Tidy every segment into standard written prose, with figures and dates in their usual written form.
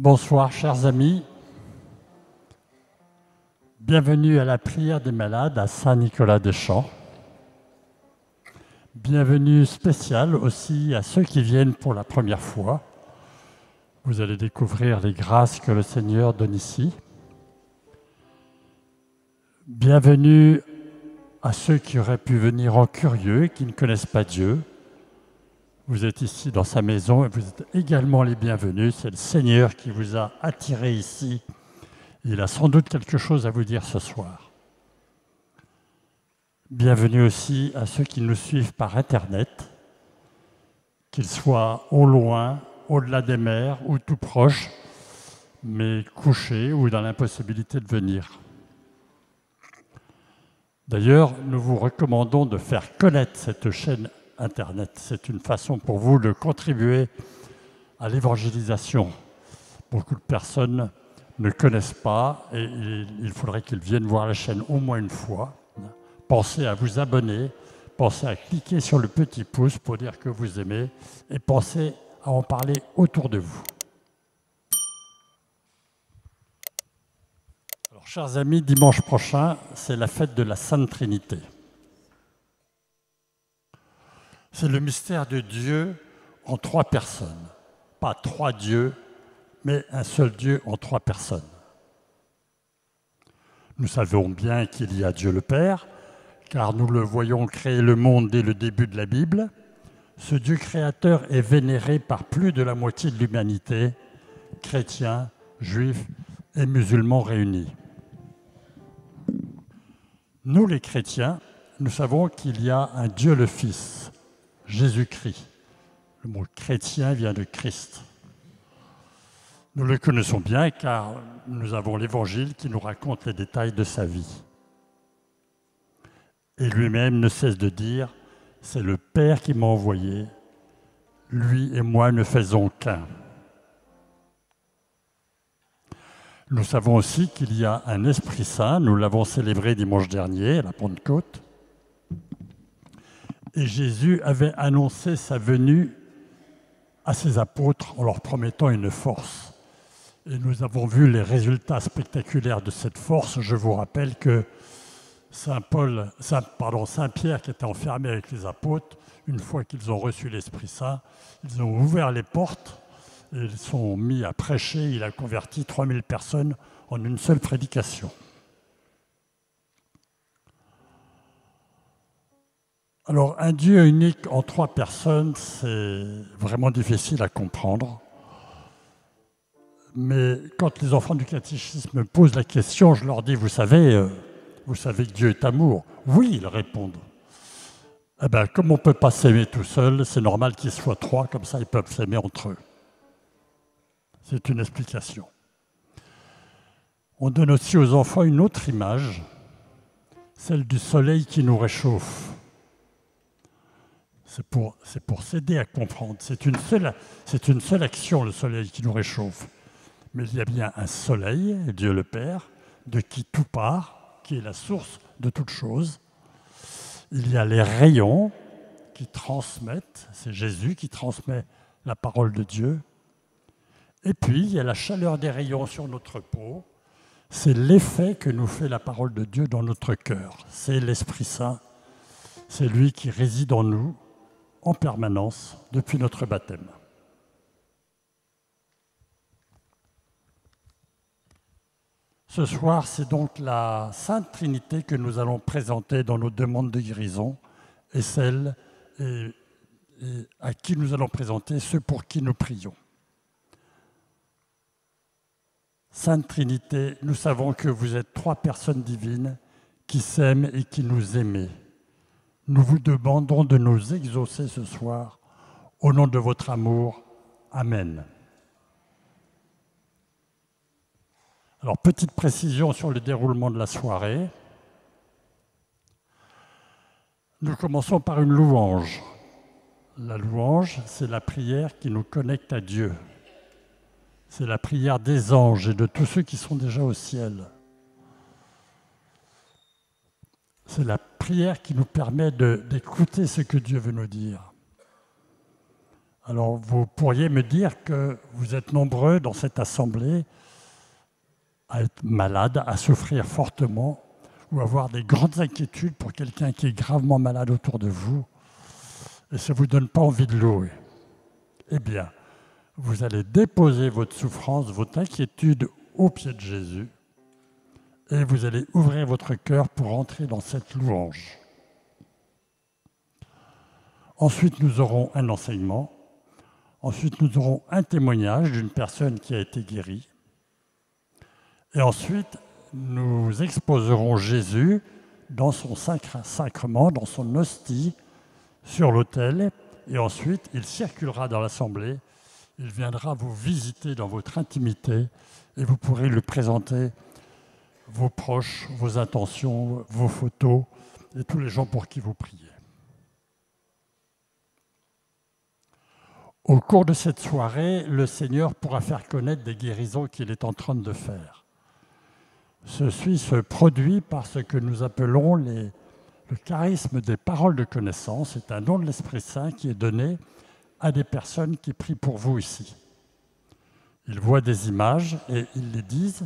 Bonsoir, chers amis. Bienvenue à la prière des malades à Saint-Nicolas-des-Champs. Bienvenue spéciale aussi à ceux qui viennent pour la première fois. Vous allez découvrir les grâces que le Seigneur donne ici. Bienvenue à ceux qui auraient pu venir en curieux et qui ne connaissent pas Dieu. Vous êtes ici dans sa maison et vous êtes également les bienvenus. C'est le Seigneur qui vous a attirés ici. Il a sans doute quelque chose à vous dire ce soir. Bienvenue aussi à ceux qui nous suivent par Internet, qu'ils soient au loin, au-delà des mers ou tout proche, mais couchés ou dans l'impossibilité de venir. D'ailleurs, nous vous recommandons de faire connaître cette chaîne Internet. C'est une façon pour vous de contribuer à l'évangélisation. Beaucoup de personnes ne connaissent pas et il faudrait qu'ils viennent voir la chaîne au moins une fois. Pensez à vous abonner, pensez à cliquer sur le petit pouce pour dire que vous aimez et pensez à en parler autour de vous. Alors, chers amis, dimanche prochain, c'est la fête de la Sainte Trinité. C'est le mystère de Dieu en trois personnes. Pas trois dieux, mais un seul Dieu en trois personnes. Nous savons bien qu'il y a Dieu le Père, car nous le voyons créer le monde dès le début de la Bible. Ce Dieu créateur est vénéré par plus de la moitié de l'humanité, chrétiens, juifs et musulmans réunis. Nous les chrétiens, nous savons qu'il y a un Dieu le Fils, Jésus-Christ. Le mot chrétien vient de Christ. Nous le connaissons bien car nous avons l'Évangile qui nous raconte les détails de sa vie. Et lui-même ne cesse de dire « C'est le Père qui m'a envoyé, lui et moi ne faisons qu'un ». Nous savons aussi qu'il y a un Esprit Saint, nous l'avons célébré dimanche dernier à la Pentecôte. Et Jésus avait annoncé sa venue à ses apôtres en leur promettant une force. Et nous avons vu les résultats spectaculaires de cette force. Je vous rappelle que Saint-Pierre, qui était enfermé avec les apôtres, une fois qu'ils ont reçu l'Esprit Saint, ils ont ouvert les portes et ils sont mis à prêcher. Il a converti 3000 personnes en une seule prédication. Alors, un Dieu unique en trois personnes, c'est vraiment difficile à comprendre. Mais quand les enfants du catéchisme me posent la question, je leur dis, vous savez que Dieu est amour. Oui, ils répondent. Eh bien, comme on ne peut pas s'aimer tout seul, c'est normal qu'ils soient trois, comme ça ils peuvent s'aimer entre eux. C'est une explication. On donne aussi aux enfants une autre image, celle du soleil qui nous réchauffe. C'est pour s'aider à comprendre. C'est une seule action, le soleil qui nous réchauffe. Mais il y a bien un soleil, Dieu le Père, de qui tout part, qui est la source de toute chose. Il y a les rayons qui transmettent, c'est Jésus qui transmet la parole de Dieu. Et puis, il y a la chaleur des rayons sur notre peau. C'est l'effet que nous fait la parole de Dieu dans notre cœur. C'est l'Esprit Saint. C'est lui qui réside en nous en permanence depuis notre baptême. Ce soir, c'est donc la Sainte Trinité que nous allons présenter dans nos demandes de guérison et celle à qui nous allons présenter ceux pour qui nous prions. Sainte Trinité, nous savons que vous êtes trois personnes divines qui s'aiment et qui nous aimez. Nous vous demandons de nous exaucer ce soir au nom de votre amour. Amen. Alors, petite précision sur le déroulement de la soirée. Nous commençons par une louange. La louange, c'est la prière qui nous connecte à Dieu. C'est la prière des anges et de tous ceux qui sont déjà au ciel. C'est la prière qui nous permet d'écouter ce que Dieu veut nous dire. Alors vous pourriez me dire que vous êtes nombreux dans cette assemblée à être malade, à souffrir fortement ou avoir des grandes inquiétudes pour quelqu'un qui est gravement malade autour de vous et ça ne vous donne pas envie de louer. Eh bien, vous allez déposer votre souffrance, votre inquiétude aux pieds de Jésus et vous allez ouvrir votre cœur pour entrer dans cette louange. Ensuite, nous aurons un enseignement. Ensuite, nous aurons un témoignage d'une personne qui a été guérie. Et ensuite, nous exposerons Jésus dans son sacrement, dans son hostie, sur l'autel. Et ensuite, il circulera dans l'assemblée. Il viendra vous visiter dans votre intimité et vous pourrez lui présenter vos proches, vos intentions, vos photos et tous les gens pour qui vous priez. Au cours de cette soirée, le Seigneur pourra faire connaître des guérisons qu'il est en train de faire. Ceci se produit par ce que nous appelons le charisme des paroles de connaissance. C'est un don de l'Esprit Saint qui est donné à des personnes qui prient pour vous ici. Ils voient des images et ils les disent,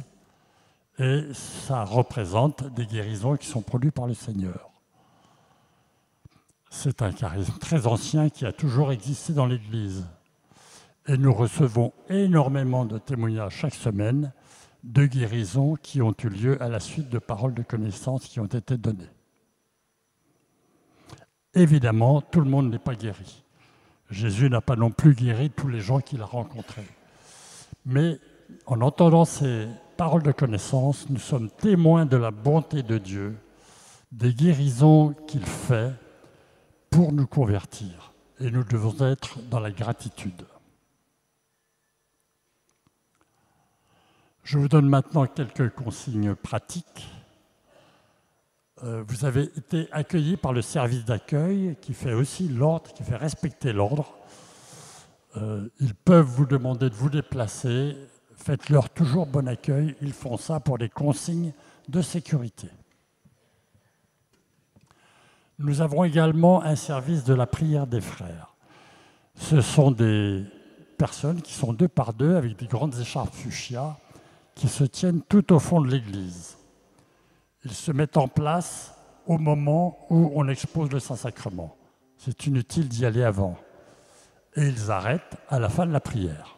et ça représente des guérisons qui sont produites par le Seigneur. C'est un charisme très ancien qui a toujours existé dans l'Église. Et nous recevons énormément de témoignages chaque semaine de guérisons qui ont eu lieu à la suite de paroles de connaissance qui ont été données. Évidemment, tout le monde n'est pas guéri. Jésus n'a pas non plus guéri tous les gens qu'il a rencontrés. Mais en entendant ces paroles de connaissance, nous sommes témoins de la bonté de Dieu, des guérisons qu'il fait pour nous convertir. Et nous devons être dans la gratitude. Je vous donne maintenant quelques consignes pratiques. Vous avez été accueillis par le service d'accueil qui fait aussi l'ordre, qui fait respecter l'ordre. Ils peuvent vous demander de vous déplacer. Faites-leur toujours bon accueil. Ils font ça pour des consignes de sécurité. Nous avons également un service de la prière des frères. Ce sont des personnes qui sont 2 par 2 avec des grandes écharpes fuchsia qui se tiennent tout au fond de l'église. Ils se mettent en place au moment où on expose le Saint-Sacrement. C'est inutile d'y aller avant. Et ils arrêtent à la fin de la prière.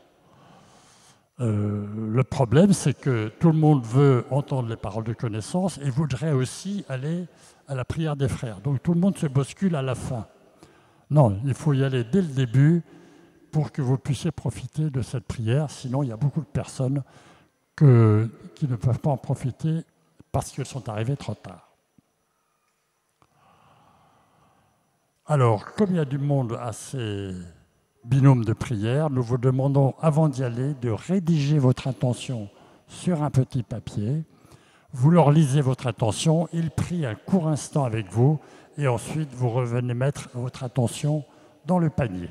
Le problème, c'est que tout le monde veut entendre les paroles de connaissance et voudrait aussi aller à la prière des frères. Donc tout le monde se bouscule à la fin. Non, il faut y aller dès le début pour que vous puissiez profiter de cette prière. Sinon, il y a beaucoup de personnes qui ne peuvent pas en profiter parce qu'elles sont arrivées trop tard. Alors, comme il y a du monde à ces binômes de prière, nous vous demandons, avant d'y aller, de rédiger votre intention sur un petit papier. Vous leur lisez votre intention, ils prient un court instant avec vous, et ensuite vous revenez mettre votre intention dans le panier.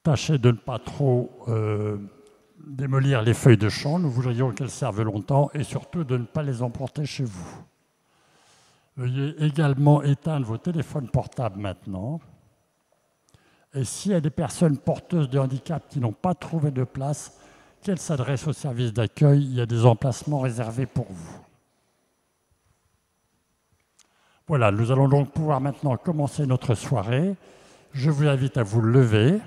Tâchez de ne pas trop démolir les feuilles de chant, nous voudrions qu'elles servent longtemps, et surtout de ne pas les emporter chez vous. Veuillez également éteindre vos téléphones portables maintenant. Et s'il y a des personnes porteuses de handicap qui n'ont pas trouvé de place, qu'elles s'adressent au service d'accueil, il y a des emplacements réservés pour vous. Voilà, nous allons donc pouvoir maintenant commencer notre soirée. Je vous invite à vous lever.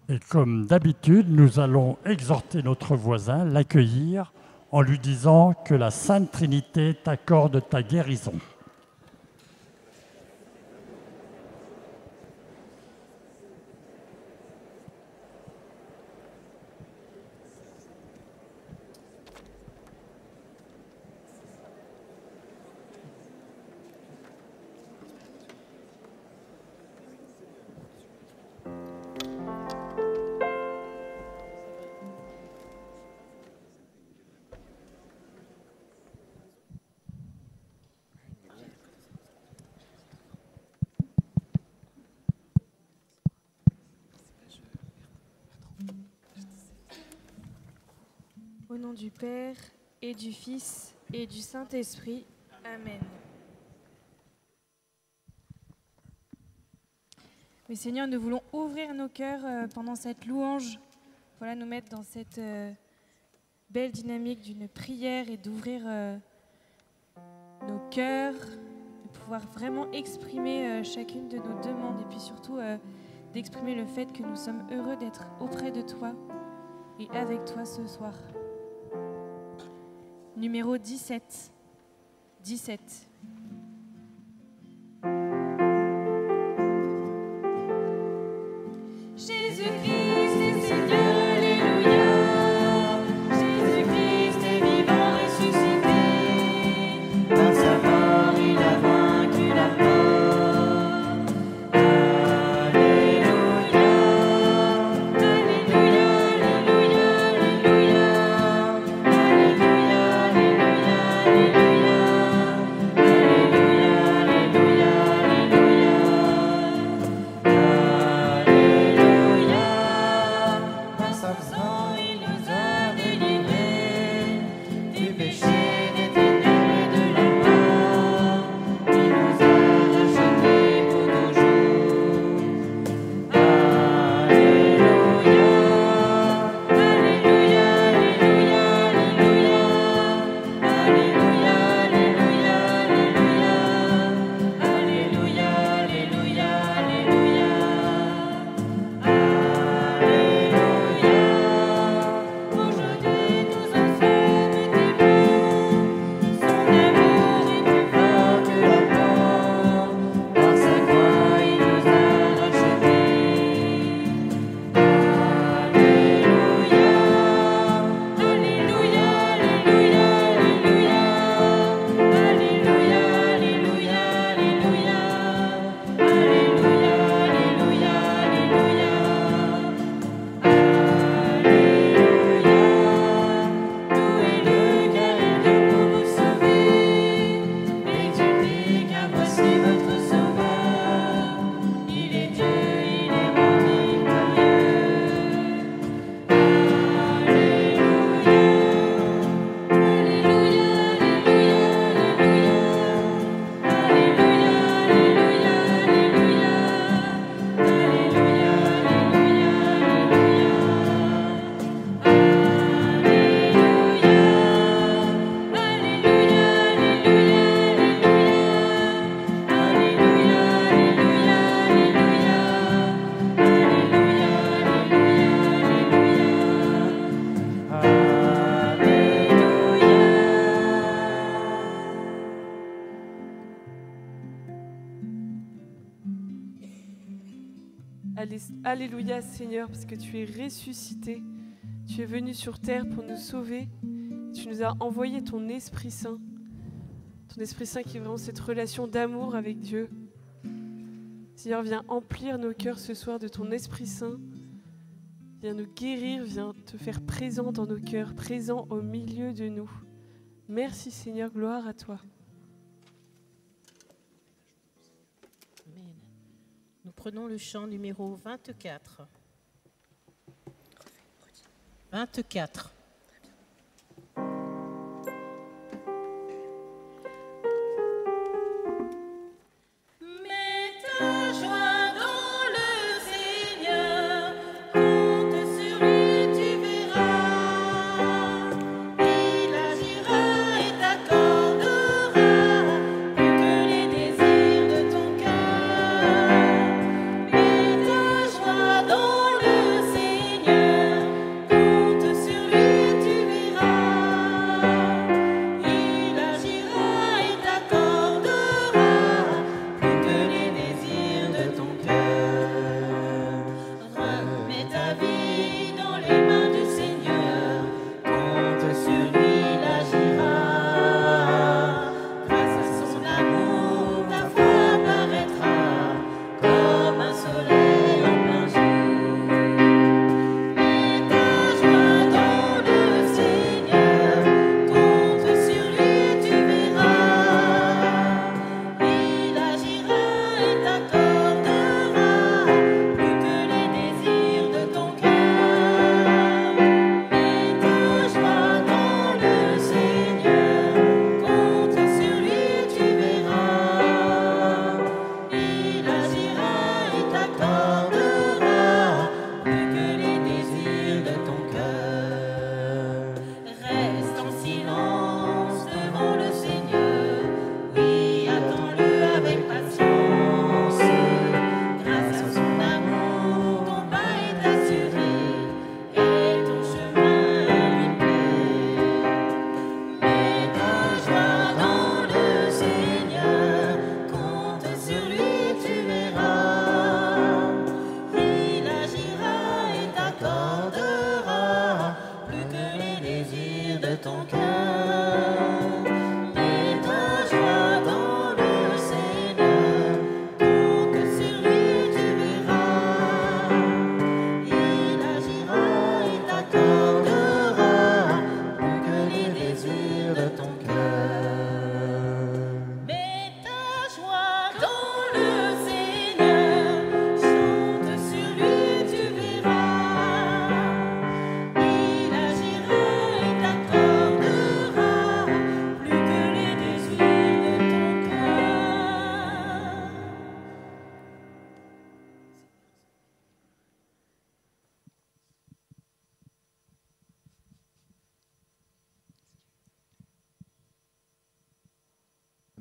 Et comme d'habitude, nous allons exhorter notre voisin, l'accueillir, en lui disant que la Sainte Trinité t'accorde ta guérison. Au nom du Père et du Fils et du Saint-Esprit. Amen. Oui, Seigneur, nous voulons ouvrir nos cœurs pendant cette louange. Voilà, nous mettre dans cette belle dynamique d'une prière et d'ouvrir nos cœurs, de pouvoir vraiment exprimer chacune de nos demandes et puis surtout d'exprimer le fait que nous sommes heureux d'être auprès de toi et avec toi ce soir. Numéro 17. 17. Jésus-Christ est Seigneur, Alléluia. Jésus-Christ est vivant, ressuscité. Par sa mort, il a vaincu la mort. Alléluia. Alléluia, Alléluia, Alléluia. Alléluia, Alléluia, Alléluia. Alléluia, Alléluia, Alléluia. Par son sang, il nous a délivrés du péché, des ténèbres et de la mort. Il nous a rachetés pour toujours. Alléluia. Alléluia, Alléluia, Alléluia. Alléluia, Alléluia, Alléluia. Alléluia, Alléluia, Alléluia. Aujourd'hui nous en sommes témoins, son amour est plus fort que la mort, par sa croix il nous a rachetés. Alléluia, Alléluia, Alléluia, Alléluia. Alléluia, Alléluia, Alléluia. Alléluia, Alléluia, Alléluia. Tout est le car il vient pour vous sauver. Exultez car voici votre sauveur. Il est Dieu, il est roi victorieux. Alléluia. Alléluia, Alléluia, Alléluia. Alléluia, Alléluia, Alléluia. Alléluia, Alléluia, Alléluia Seigneur, parce que tu es ressuscité, tu es venu sur terre pour nous sauver, tu nous as envoyé ton Esprit Saint qui est vraiment cette relation d'amour avec Dieu. Seigneur, viens emplir nos cœurs ce soir de ton Esprit Saint, viens nous guérir, viens te faire présent dans nos cœurs, présent au milieu de nous. Merci Seigneur, gloire à toi. Amen. Nous prenons le chant numéro 24. 24. Mets ta joie dans le Seigneur, compte sur lui, tu verras. Il agira et t'accordera plus que les désirs de ton cœur. Mets ta joie dans le Seigneur, compte sur lui,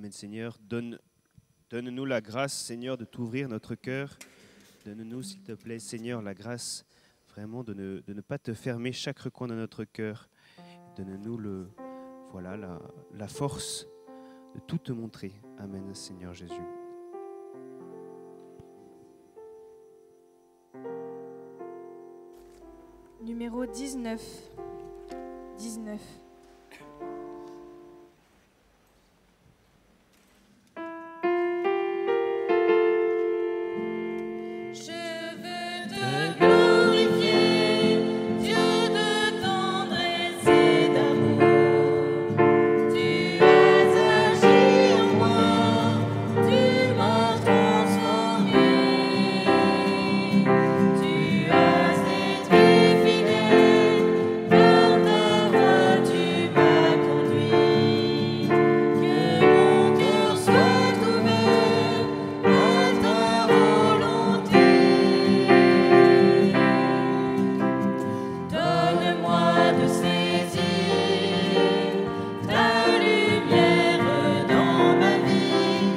Amen, Seigneur. Donne-nous la grâce, Seigneur, de t'ouvrir notre cœur. Donne-nous, s'il te plaît, Seigneur, la grâce vraiment de ne pas te fermer chaque recoin de notre cœur. Donne-nous la force de tout te montrer. Amen, Seigneur Jésus. Numéro 19. 19. Je veux te glorifier, Dieu de tendresse et d'amour. Tu as agi en moi, tu m'as transformé. Tu as été fidèle, par ta voix tu m'as conduit. Que mon cœur soit ouvert à ta volonté. Donne-moi de saisir ta lumière dans ma vie.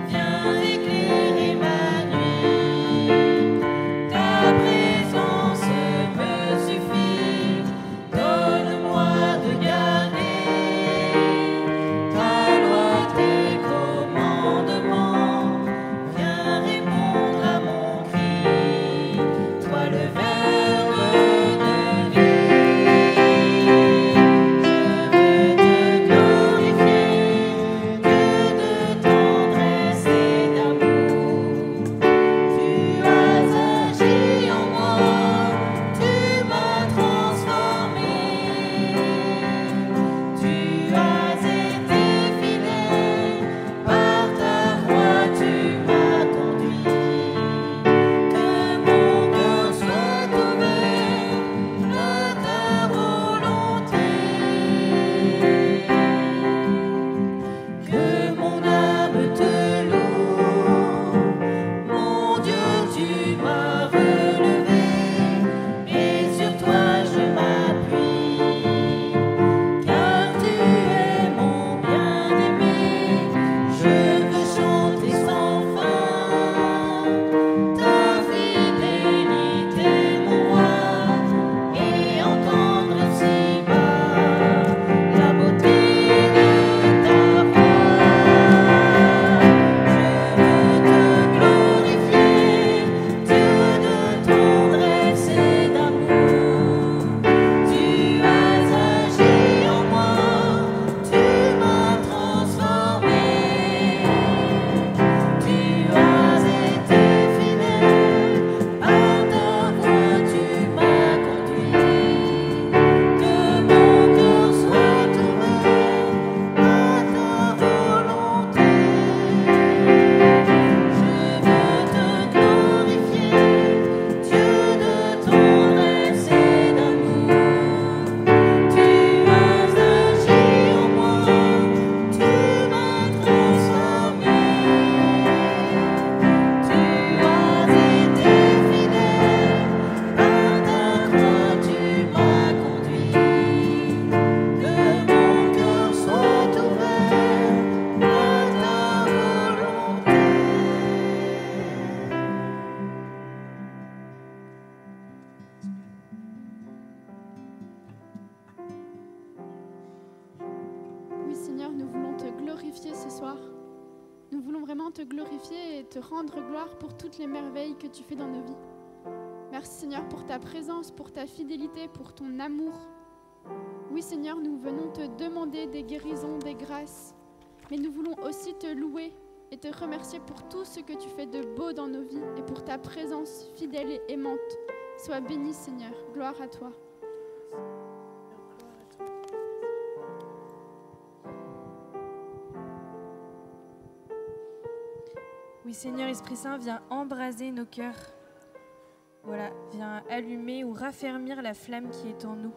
Viens éclairer ma nuit. Ta présence me suffit. Donne-moi de garder ta loi, tes commandements. Viens répondre à mon cri. Toi le Verbe de vie. Je veux te glorifier, Dieu de tendresse et d'amour. Tu as agi en moi, tu m'as transformé. Tu as été fidèle, par ta voix tu m'as conduit. Que mon cœur soit ouvert à ta volonté. Que mon âme te loue. Mon Dieu, tu m'as relevé, et sur toi je m'appuie. Car tu es mon bien-aimé, je veux chanter sans fin ta fidélité, mon roi, et entendre si bas la beauté de ta voix. Je veux te glorifier, Dieu de tendresse et d'amour. Tu as agi en moi, tu m'as transformé. Tu as été fidèle, par ta voix tu m'as conduit. Que mon cœur soit ouvert à ta volonté. Je veux te glorifier, Dieu de tendresse et d'amour. Tu as agi en moi, tu m'as transformé. Tu as été fidèle, par ta croix tu m'as conduit. Que mon cœur soit ouvert à ta volonté. Oui, Seigneur, nous voulons te glorifier ce soir. Nous voulons vraiment te glorifier et te rendre gloire pour toutes les merveilles que tu fais dans nos vies. Merci, Seigneur, pour ta présence, pour ta fidélité, pour ton amour. Oui, Seigneur, nous venons te demander des guérisons, des grâces. Mais nous voulons aussi te louer et te remercier pour tout ce que tu fais de beau dans nos vies et pour ta présence fidèle et aimante. Sois béni, Seigneur. Gloire à toi. Oui, Seigneur Esprit Saint, viens embraser nos cœurs. Voilà, viens allumer ou raffermir la flamme qui est en nous.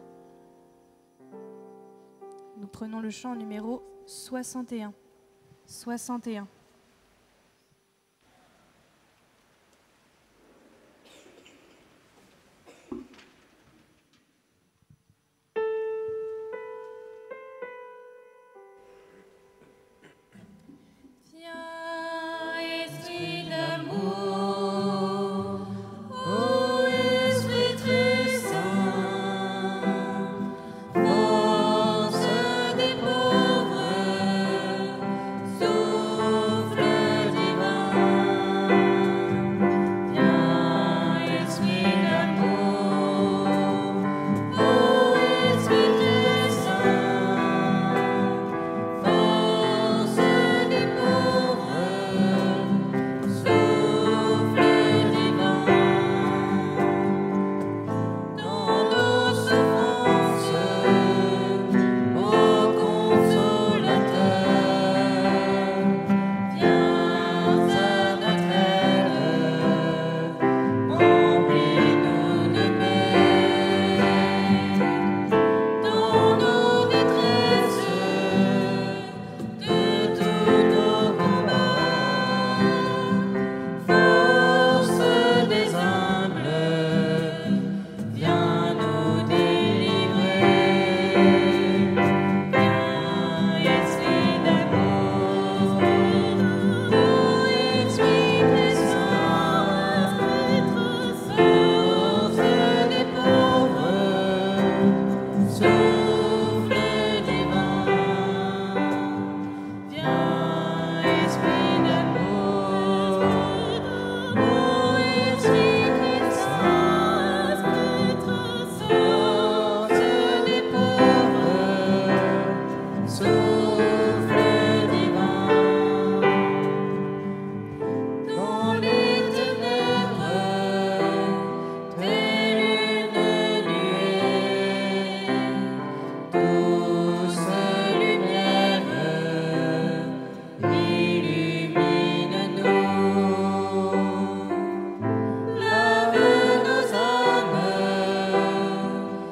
Nous prenons le chant numéro 61. 61. esprit d'amour, ô esprit très saint, force des pauvres, souffle divin, viens, esprit d'amour, ô esprit très saint, force des pauvres, souffle divin, dans nos souffrances, ô consolateur, viens à notre aide, remplis-nous de paix, dans nos détresses, de tous nos combats, force des humbles, viens nous délivrer, viens, esprit d'amour, ô esprit très saint, force des pauvres, souffle divin, viens, esprit d'amour, ô esprit très saint, force des pauvres, souffle divin, dans les ténèbres, telle une nuée, douce lumière, illumine-nous, lave nos âmes,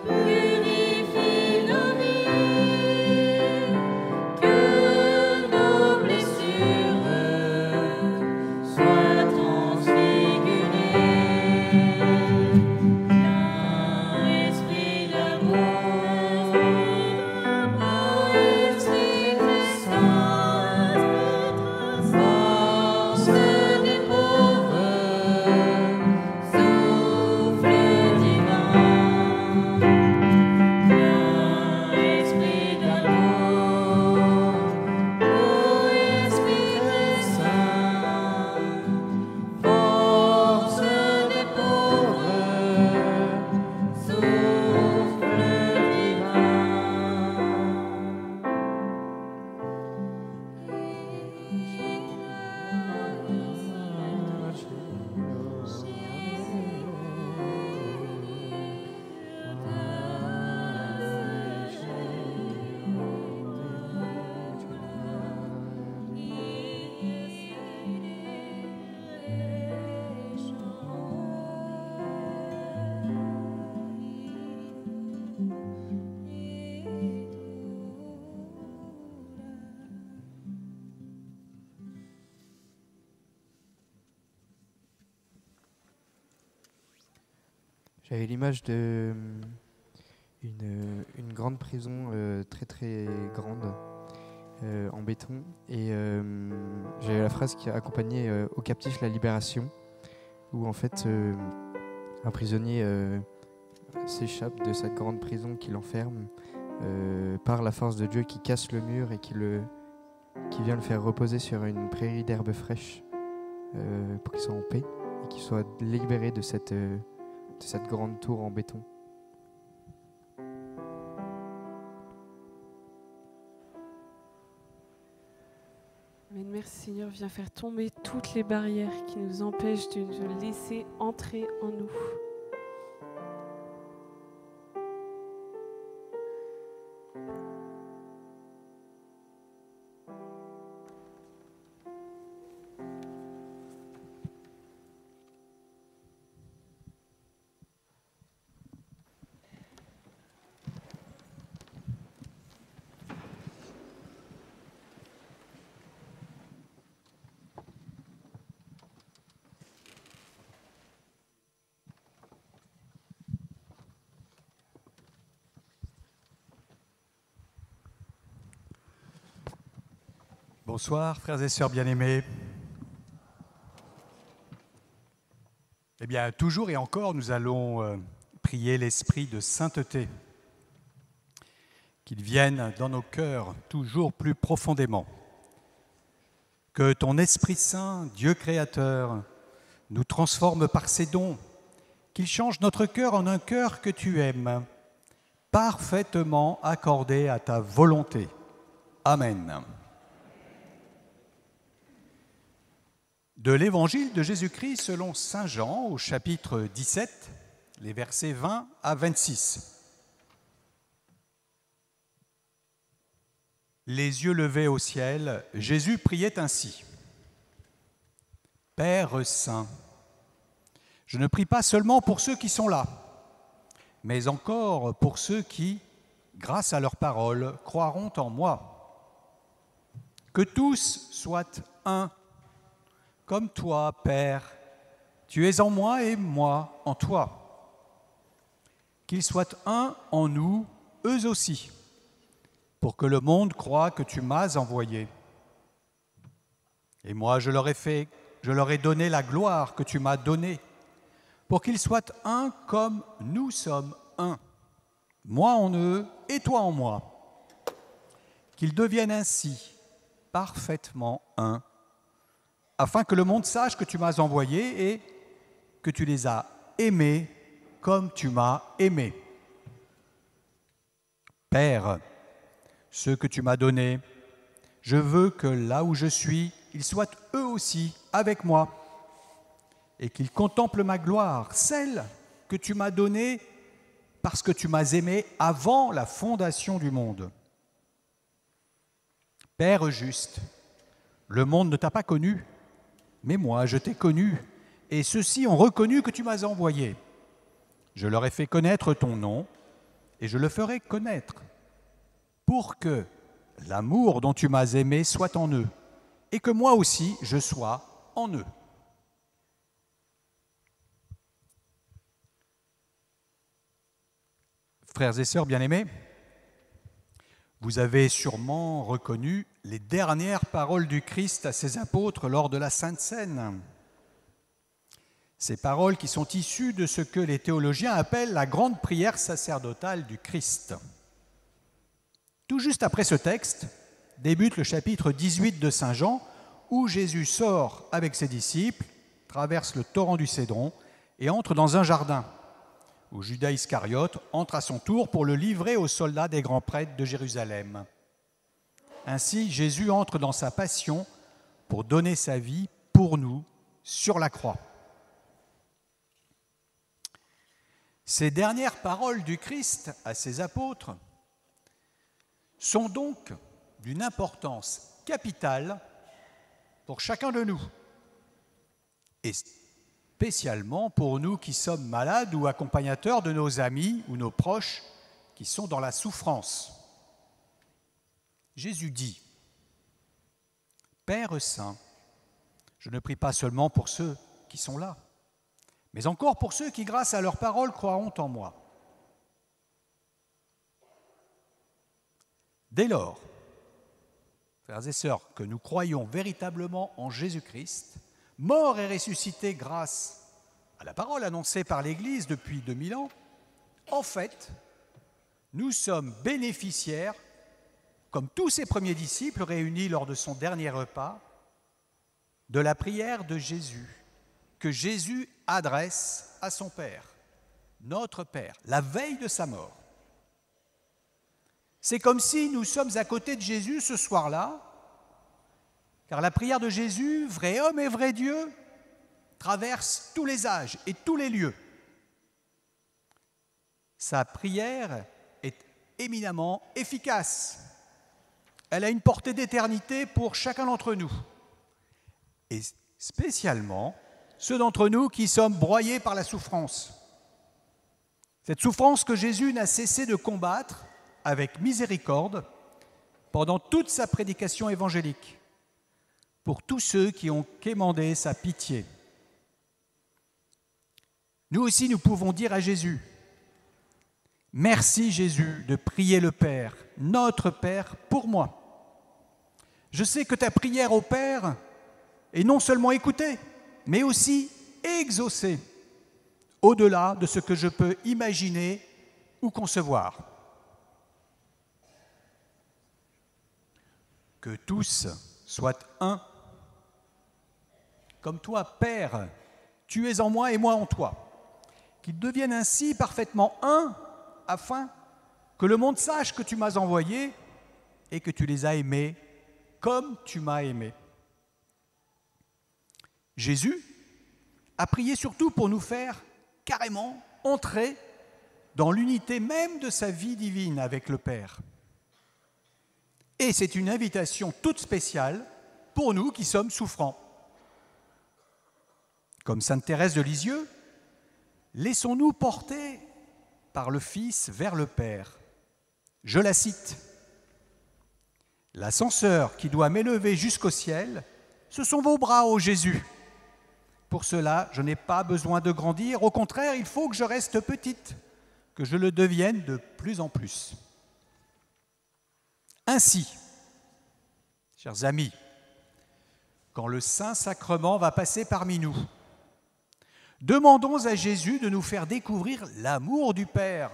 purifie nos vies, que nos blessures soient transfigurées. Viens, esprit d'amour, ô esprit très saint, force des pauvres, souffle divin, viens, esprit d'amour, ô esprit très saint, force des pauvres, souffle J'avais l'image de une grande prison très très grande en béton et j'avais la phrase qui accompagnait aux captifs la libération où en fait un prisonnier s'échappe de cette grande prison qui l'enferme par la force de Dieu qui casse le mur et qui vient le faire reposer sur une prairie d'herbe fraîche pour qu'il soit en paix et qu'il soit libéré de cette grande tour en béton. Amen. Merci Seigneur, viens faire tomber toutes les barrières qui nous empêchent de te laisser entrer en nous. Bonsoir, frères et sœurs bien-aimés. Eh bien, toujours et encore, nous allons prier l'esprit de sainteté, qu'il vienne dans nos cœurs toujours plus profondément. Que ton Esprit Saint, Dieu créateur, nous transforme par ses dons, qu'il change notre cœur en un cœur que tu aimes, parfaitement accordé à ta volonté. Amen. De l'Évangile de Jésus-Christ selon saint Jean, au chapitre 17, les versets 20 à 26. Les yeux levés au ciel, Jésus priait ainsi. « Père saint, je ne prie pas seulement pour ceux qui sont là, mais encore pour ceux qui, grâce à leur parole, croiront en moi. Que tous soient un, comme toi, Père, tu es en moi et moi en toi. Qu'ils soient un en nous, eux aussi, pour que le monde croie que tu m'as envoyé. Et moi, je leur ai donné la gloire que tu m'as donnée, pour qu'ils soient un comme nous sommes un, moi en eux et toi en moi. Qu'ils deviennent ainsi parfaitement un, afin que le monde sache que tu m'as envoyé et que tu les as aimés comme tu m'as aimé. Père, ceux que tu m'as donnés, je veux que là où je suis, ils soient eux aussi avec moi et qu'ils contemplent ma gloire, celle que tu m'as donnée parce que tu m'as aimé avant la fondation du monde. Père juste, le monde ne t'a pas connu, mais moi je t'ai connu, et ceux-ci ont reconnu que tu m'as envoyé. Je leur ai fait connaître ton nom, et je le ferai connaître, pour que l'amour dont tu m'as aimé soit en eux, et que moi aussi je sois en eux. Frères et sœurs bien-aimés, vous avez sûrement reconnu les dernières paroles du Christ à ses apôtres lors de la Sainte Seine. Ces paroles qui sont issues de ce que les théologiens appellent la grande prière sacerdotale du Christ. Tout juste après ce texte, débute le chapitre 18 de Saint Jean, où Jésus sort avec ses disciples, traverse le torrent du Cédron et entre dans un jardin, où Judas Iscariote entre à son tour pour le livrer aux soldats des grands prêtres de Jérusalem. Ainsi, Jésus entre dans sa passion pour donner sa vie pour nous sur la croix. Ces dernières paroles du Christ à ses apôtres sont donc d'une importance capitale pour chacun de nous, et spécialement pour nous qui sommes malades ou accompagnateurs de nos amis ou nos proches qui sont dans la souffrance. Jésus dit, « Père saint, je ne prie pas seulement pour ceux qui sont là, mais encore pour ceux qui, grâce à leur parole, croiront en moi. » Dès lors, frères et sœurs, que nous croyons véritablement en Jésus-Christ, mort et ressuscité grâce à la parole annoncée par l'Église depuis 2000 ans, en fait, nous sommes bénéficiaires, comme tous ses premiers disciples réunis lors de son dernier repas, de la prière de Jésus, que Jésus adresse à son Père, notre Père, la veille de sa mort. C'est comme si nous sommes à côté de Jésus ce soir-là, car la prière de Jésus, vrai homme et vrai Dieu, traverse tous les âges et tous les lieux. Sa prière est éminemment efficace. Elle a une portée d'éternité pour chacun d'entre nous. Et spécialement ceux d'entre nous qui sommes broyés par la souffrance. Cette souffrance que Jésus n'a cessé de combattre avec miséricorde pendant toute sa prédication évangélique, pour tous ceux qui ont quémandé sa pitié. Nous aussi, nous pouvons dire à Jésus, « Merci Jésus de prier le Père, notre Père, pour moi. Je sais que ta prière au Père est non seulement écoutée, mais aussi exaucée. au-delà de ce que je peux imaginer ou concevoir. Que tous soient un. Comme toi, Père, tu es en moi et moi en toi. Qu'ils deviennent ainsi parfaitement un, afin que le monde sache que tu m'as envoyé et que tu les as aimés comme tu m'as aimé. Jésus a prié surtout pour nous faire carrément entrer dans l'unité même de sa vie divine avec le Père. Et c'est une invitation toute spéciale pour nous qui sommes souffrants. Comme sainte Thérèse de Lisieux, laissons-nous porter par le Fils vers le Père. Je la cite. « L'ascenseur qui doit m'élever jusqu'au ciel, ce sont vos bras, ô Jésus. Pour cela, je n'ai pas besoin de grandir. Au contraire, il faut que je reste petite, que je le devienne de plus en plus. » Ainsi, chers amis, quand le Saint-Sacrement va passer parmi nous, demandons à Jésus de nous faire découvrir l'amour du Père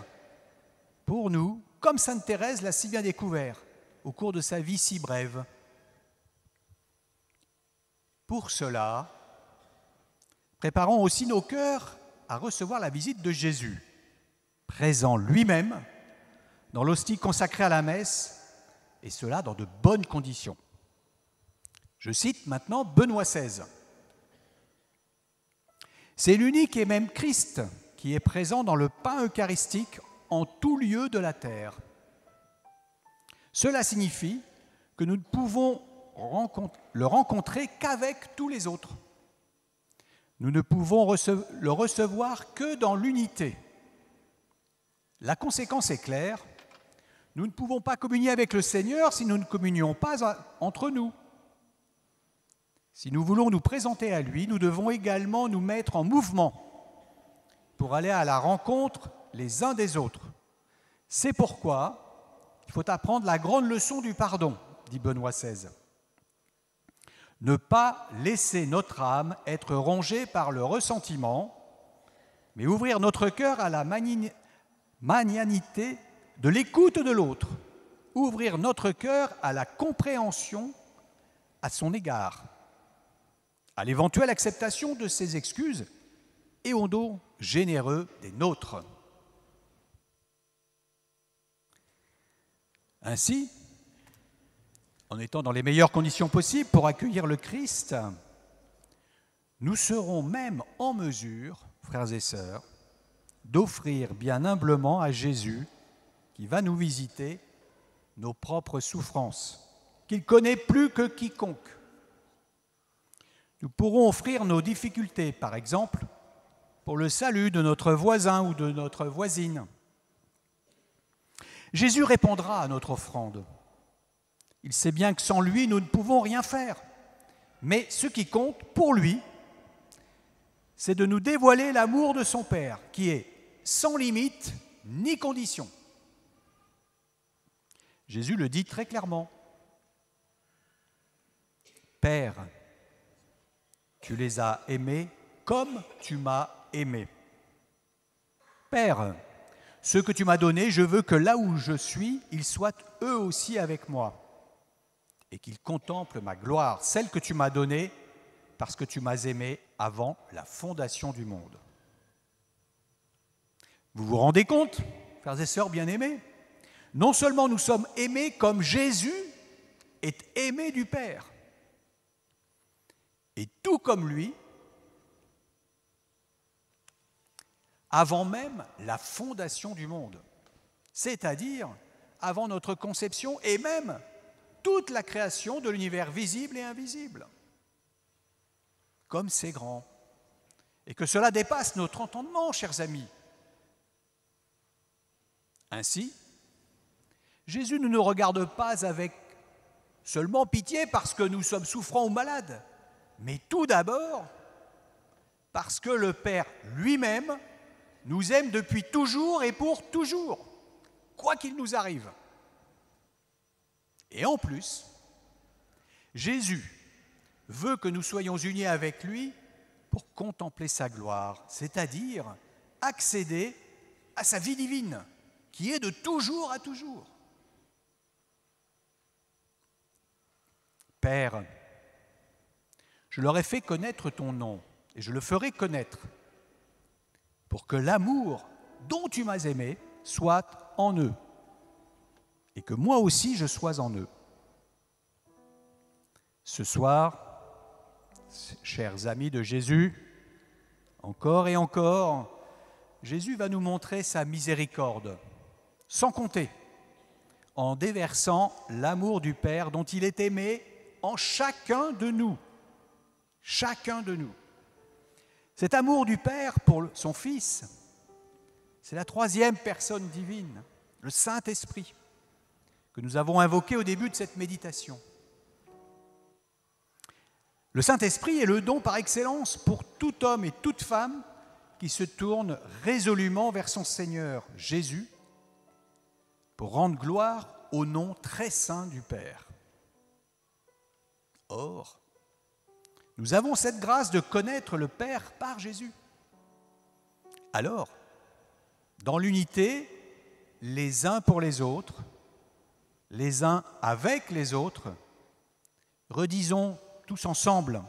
pour nous, comme sainte Thérèse l'a si bien découvert au cours de sa vie si brève. Pour cela, préparons aussi nos cœurs à recevoir la visite de Jésus, présent lui-même dans l'hostie consacrée à la messe, et cela dans de bonnes conditions. Je cite maintenant Benoît XVI. C'est l'unique et même Christ qui est présent dans le pain eucharistique en tout lieu de la terre. Cela signifie que nous ne pouvons le rencontrer qu'avec tous les autres. Nous ne pouvons le recevoir que dans l'unité. La conséquence est claire. Nous ne pouvons pas communier avec le Seigneur si nous ne communions pas entre nous. Si nous voulons nous présenter à lui, nous devons également nous mettre en mouvement pour aller à la rencontre les uns des autres. C'est pourquoi il faut apprendre la grande leçon du pardon, dit Benoît XVI. Ne pas laisser notre âme être rongée par le ressentiment, mais ouvrir notre cœur à la magnanimité de l'écoute de l'autre, ouvrir notre cœur à la compréhension à son égard, à l'éventuelle acceptation de ses excuses et au don généreux des nôtres. Ainsi, en étant dans les meilleures conditions possibles pour accueillir le Christ, nous serons même en mesure, frères et sœurs, d'offrir bien humblement à Jésus, qui va nous visiter, nos propres souffrances, qu'il connaît plus que quiconque. Nous pourrons offrir nos difficultés, par exemple, pour le salut de notre voisin ou de notre voisine. Jésus répondra à notre offrande. Il sait bien que sans lui, nous ne pouvons rien faire. Mais ce qui compte pour lui, c'est de nous dévoiler l'amour de son Père, qui est sans limite ni condition. Jésus le dit très clairement. Père, tu les as aimés comme tu m'as aimé. Père, ceux que tu m'as donnés, je veux que là où je suis, ils soient eux aussi avec moi et qu'ils contemplent ma gloire, celle que tu m'as donnée parce que tu m'as aimé avant la fondation du monde. Vous vous rendez compte, frères et sœurs bien-aimés ? Non seulement nous sommes aimés comme Jésus est aimé du Père, et tout comme lui, avant même la fondation du monde, c'est-à-dire avant notre conception et même toute la création de l'univers visible et invisible. Comme c'est grand, et que cela dépasse notre entendement, chers amis. Ainsi, Jésus ne nous regarde pas avec seulement pitié parce que nous sommes souffrants ou malades, mais tout d'abord parce que le Père lui-même nous aime depuis toujours et pour toujours, quoi qu'il nous arrive. Et en plus, Jésus veut que nous soyons unis avec lui pour contempler sa gloire, c'est-à-dire accéder à sa vie divine, qui est de toujours à toujours. Père, je leur ai fait connaître ton nom, et je le ferai connaître, pour que l'amour dont tu m'as aimé soit en eux, et que moi aussi je sois en eux. Ce soir, chers amis de Jésus, encore et encore, Jésus va nous montrer sa miséricorde, sans compter, en déversant l'amour du Père dont il est aimé en chacun de nous. Chacun de nous. Cet amour du Père pour son Fils, c'est la troisième personne divine, le Saint-Esprit, que nous avons invoqué au début de cette méditation. Le Saint-Esprit est le don par excellence pour tout homme et toute femme qui se tourne résolument vers son Seigneur Jésus pour rendre gloire au nom très saint du Père. Or, nous avons cette grâce de connaître le Père par Jésus. Alors, dans l'unité, les uns pour les autres, les uns avec les autres, redisons tous ensemble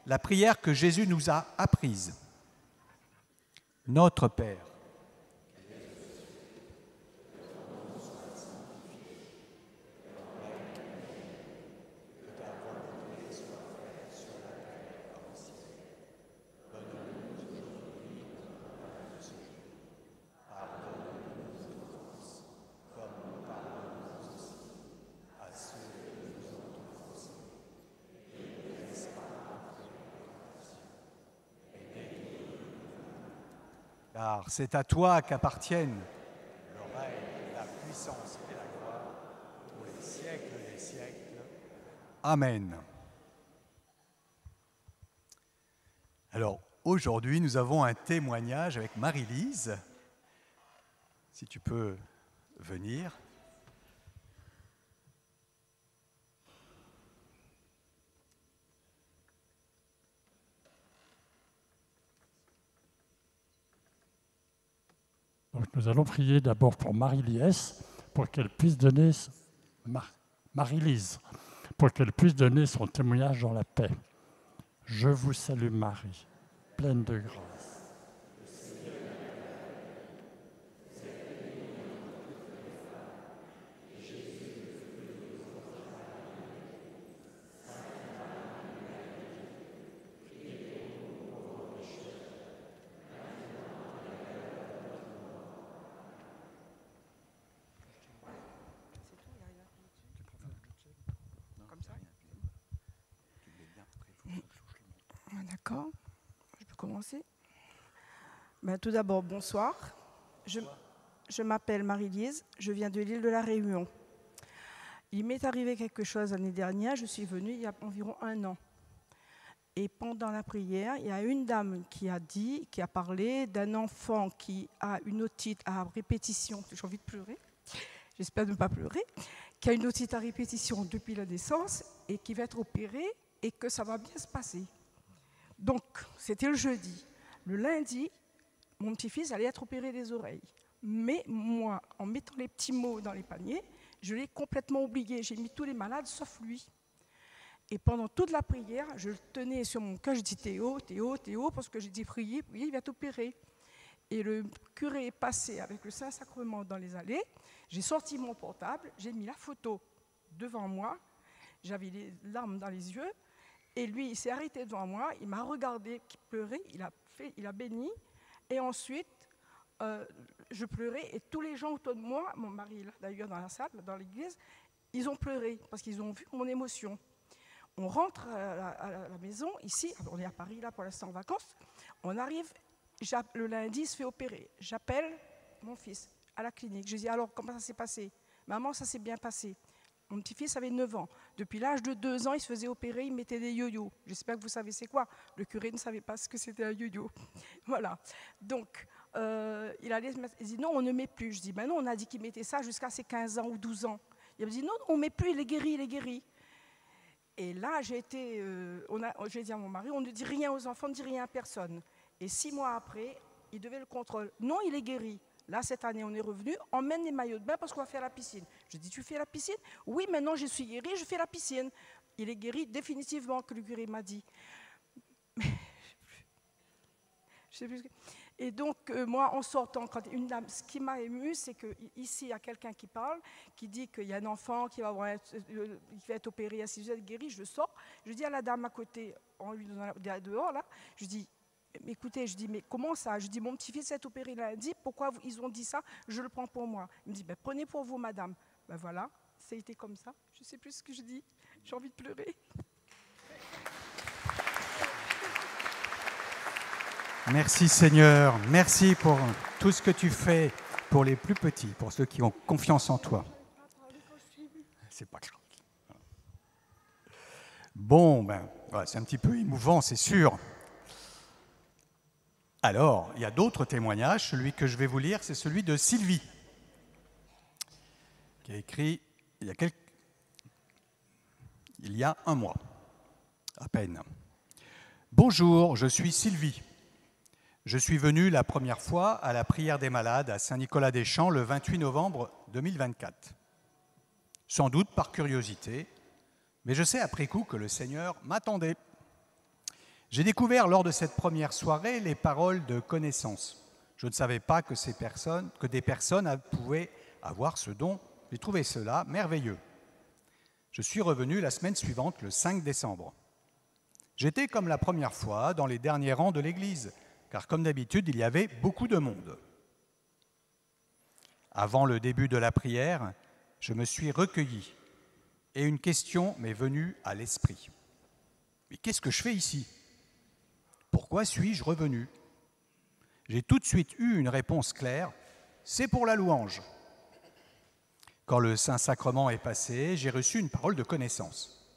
la prière que Jésus nous a apprise. Notre Père, car c'est à toi qu'appartiennent le règne, la puissance et la gloire pour les siècles des siècles. Amen. Alors, aujourd'hui, nous avons un témoignage avec Marie-Lise. Si tu peux venir. Donc nous allons prier d'abord pour Marie-Liesse, pour qu'elle puisse donner Marie-Lise, pour qu'elle puisse donner son témoignage dans la paix. Je vous salue Marie, pleine de grâce. D'accord, je peux commencer. Tout d'abord, bonsoir. Je m'appelle Marie-Lise, je viens de l'île de la Réunion. Il m'est arrivé quelque chose l'année dernière, je suis venue il y a environ 1 an. Et pendant la prière, il y a une dame qui a parlé d'un enfant qui a une otite à répétition. J'ai envie de pleurer, j'espère ne pas pleurer, qui a une otite à répétition depuis la naissance et qui va être opéré et que ça va bien se passer. Donc, c'était le jeudi. Le lundi, mon petit-fils allait être opéré des oreilles. Mais moi, en mettant les petits mots dans les paniers, je l'ai complètement oublié. J'ai mis tous les malades sauf lui. Et pendant toute la prière, je le tenais sur mon cœur. Je dis Théo, Théo, Théo, parce que j'ai dit prier, il va t'opérer. Et le curé est passé avec le Saint-Sacrement dans les allées. J'ai sorti mon portable, j'ai mis la photo devant moi. J'avais les larmes dans les yeux. Et lui, il s'est arrêté devant moi, il m'a regardé pleurer, il a béni. Et ensuite, je pleurais et tous les gens autour de moi, mon mari là d'ailleurs dans la salle, dans l'église, ils ont pleuré parce qu'ils ont vu mon émotion. On rentre à la maison, ici, on est à Paris là pour l'instant en vacances, on arrive, le lundi, il se fait opérer. J'appelle mon fils à la clinique, je dis alors comment ça s'est passé? Maman, ça s'est bien passé. Mon petit-fils avait 9 ans. Depuis l'âge de 2 ans, il se faisait opérer, il mettait des yo-yo. J'espère que vous savez c'est quoi. Le curé ne savait pas ce que c'était un yo-yo. Voilà. Donc, il dit non, on ne met plus. Je dis ben non, on a dit qu'il mettait ça jusqu'à ses 15 ans ou 12 ans. Il me dit non, on ne met plus, il est guéri, il est guéri. Et là, j'ai dit à mon mari, on ne dit rien aux enfants, on ne dit rien à personne. Et 6 mois après, il devait le contrôle. Non, il est guéri. Là, cette année, on est revenu, on mène les maillots de bain parce qu'on va faire la piscine. Je dis, tu fais la piscine? Oui, maintenant je suis guéri, je fais la piscine. Il est guéri définitivement, que le curé m'a dit. Je sais plus. Et donc, moi, en sortant, quand une dame, ce qui m'a émue, c'est qu'ici, il y a quelqu'un qui parle, qui dit qu'il y a un enfant qui va être opéré à 6 heures, guéri. Je sors, je dis à la dame à côté, en lui donnant dehors, là, je dis, écoutez, je dis, mais comment ça? Je dis, mon petit-fils s'est opéré lundi, pourquoi ils ont dit ça? Je le prends pour moi. Il me dit, ben, prenez pour vous, madame. Ben voilà, ça a été comme ça. Je ne sais plus ce que je dis, j'ai envie de pleurer. Merci Seigneur, merci pour tout ce que tu fais pour les plus petits, pour ceux qui ont confiance en toi. C'est pas grave. Bon, ben, voilà, c'est un petit peu émouvant, c'est sûr. Alors, il y a d'autres témoignages. Celui que je vais vous lire, c'est celui de Sylvie, qui a écrit il y a un mois, à peine. Bonjour, je suis Sylvie. Je suis venue la première fois à la prière des malades à Saint-Nicolas-des-Champs le 28 novembre 2024. Sans doute par curiosité, mais je sais après coup que le Seigneur m'attendait. J'ai découvert lors de cette première soirée les paroles de connaissance. Je ne savais pas que des personnes pouvaient avoir ce don. J'ai trouvé cela merveilleux. Je suis revenu la semaine suivante, le 5 décembre. J'étais comme la première fois dans les derniers rangs de l'église, car comme d'habitude, il y avait beaucoup de monde. Avant le début de la prière, je me suis recueilli et une question m'est venue à l'esprit. Mais qu'est-ce que je fais ici? Pourquoi suis-je revenu? J'ai tout de suite eu une réponse claire, c'est pour la louange. Quand le Saint-Sacrement est passé, j'ai reçu une parole de connaissance.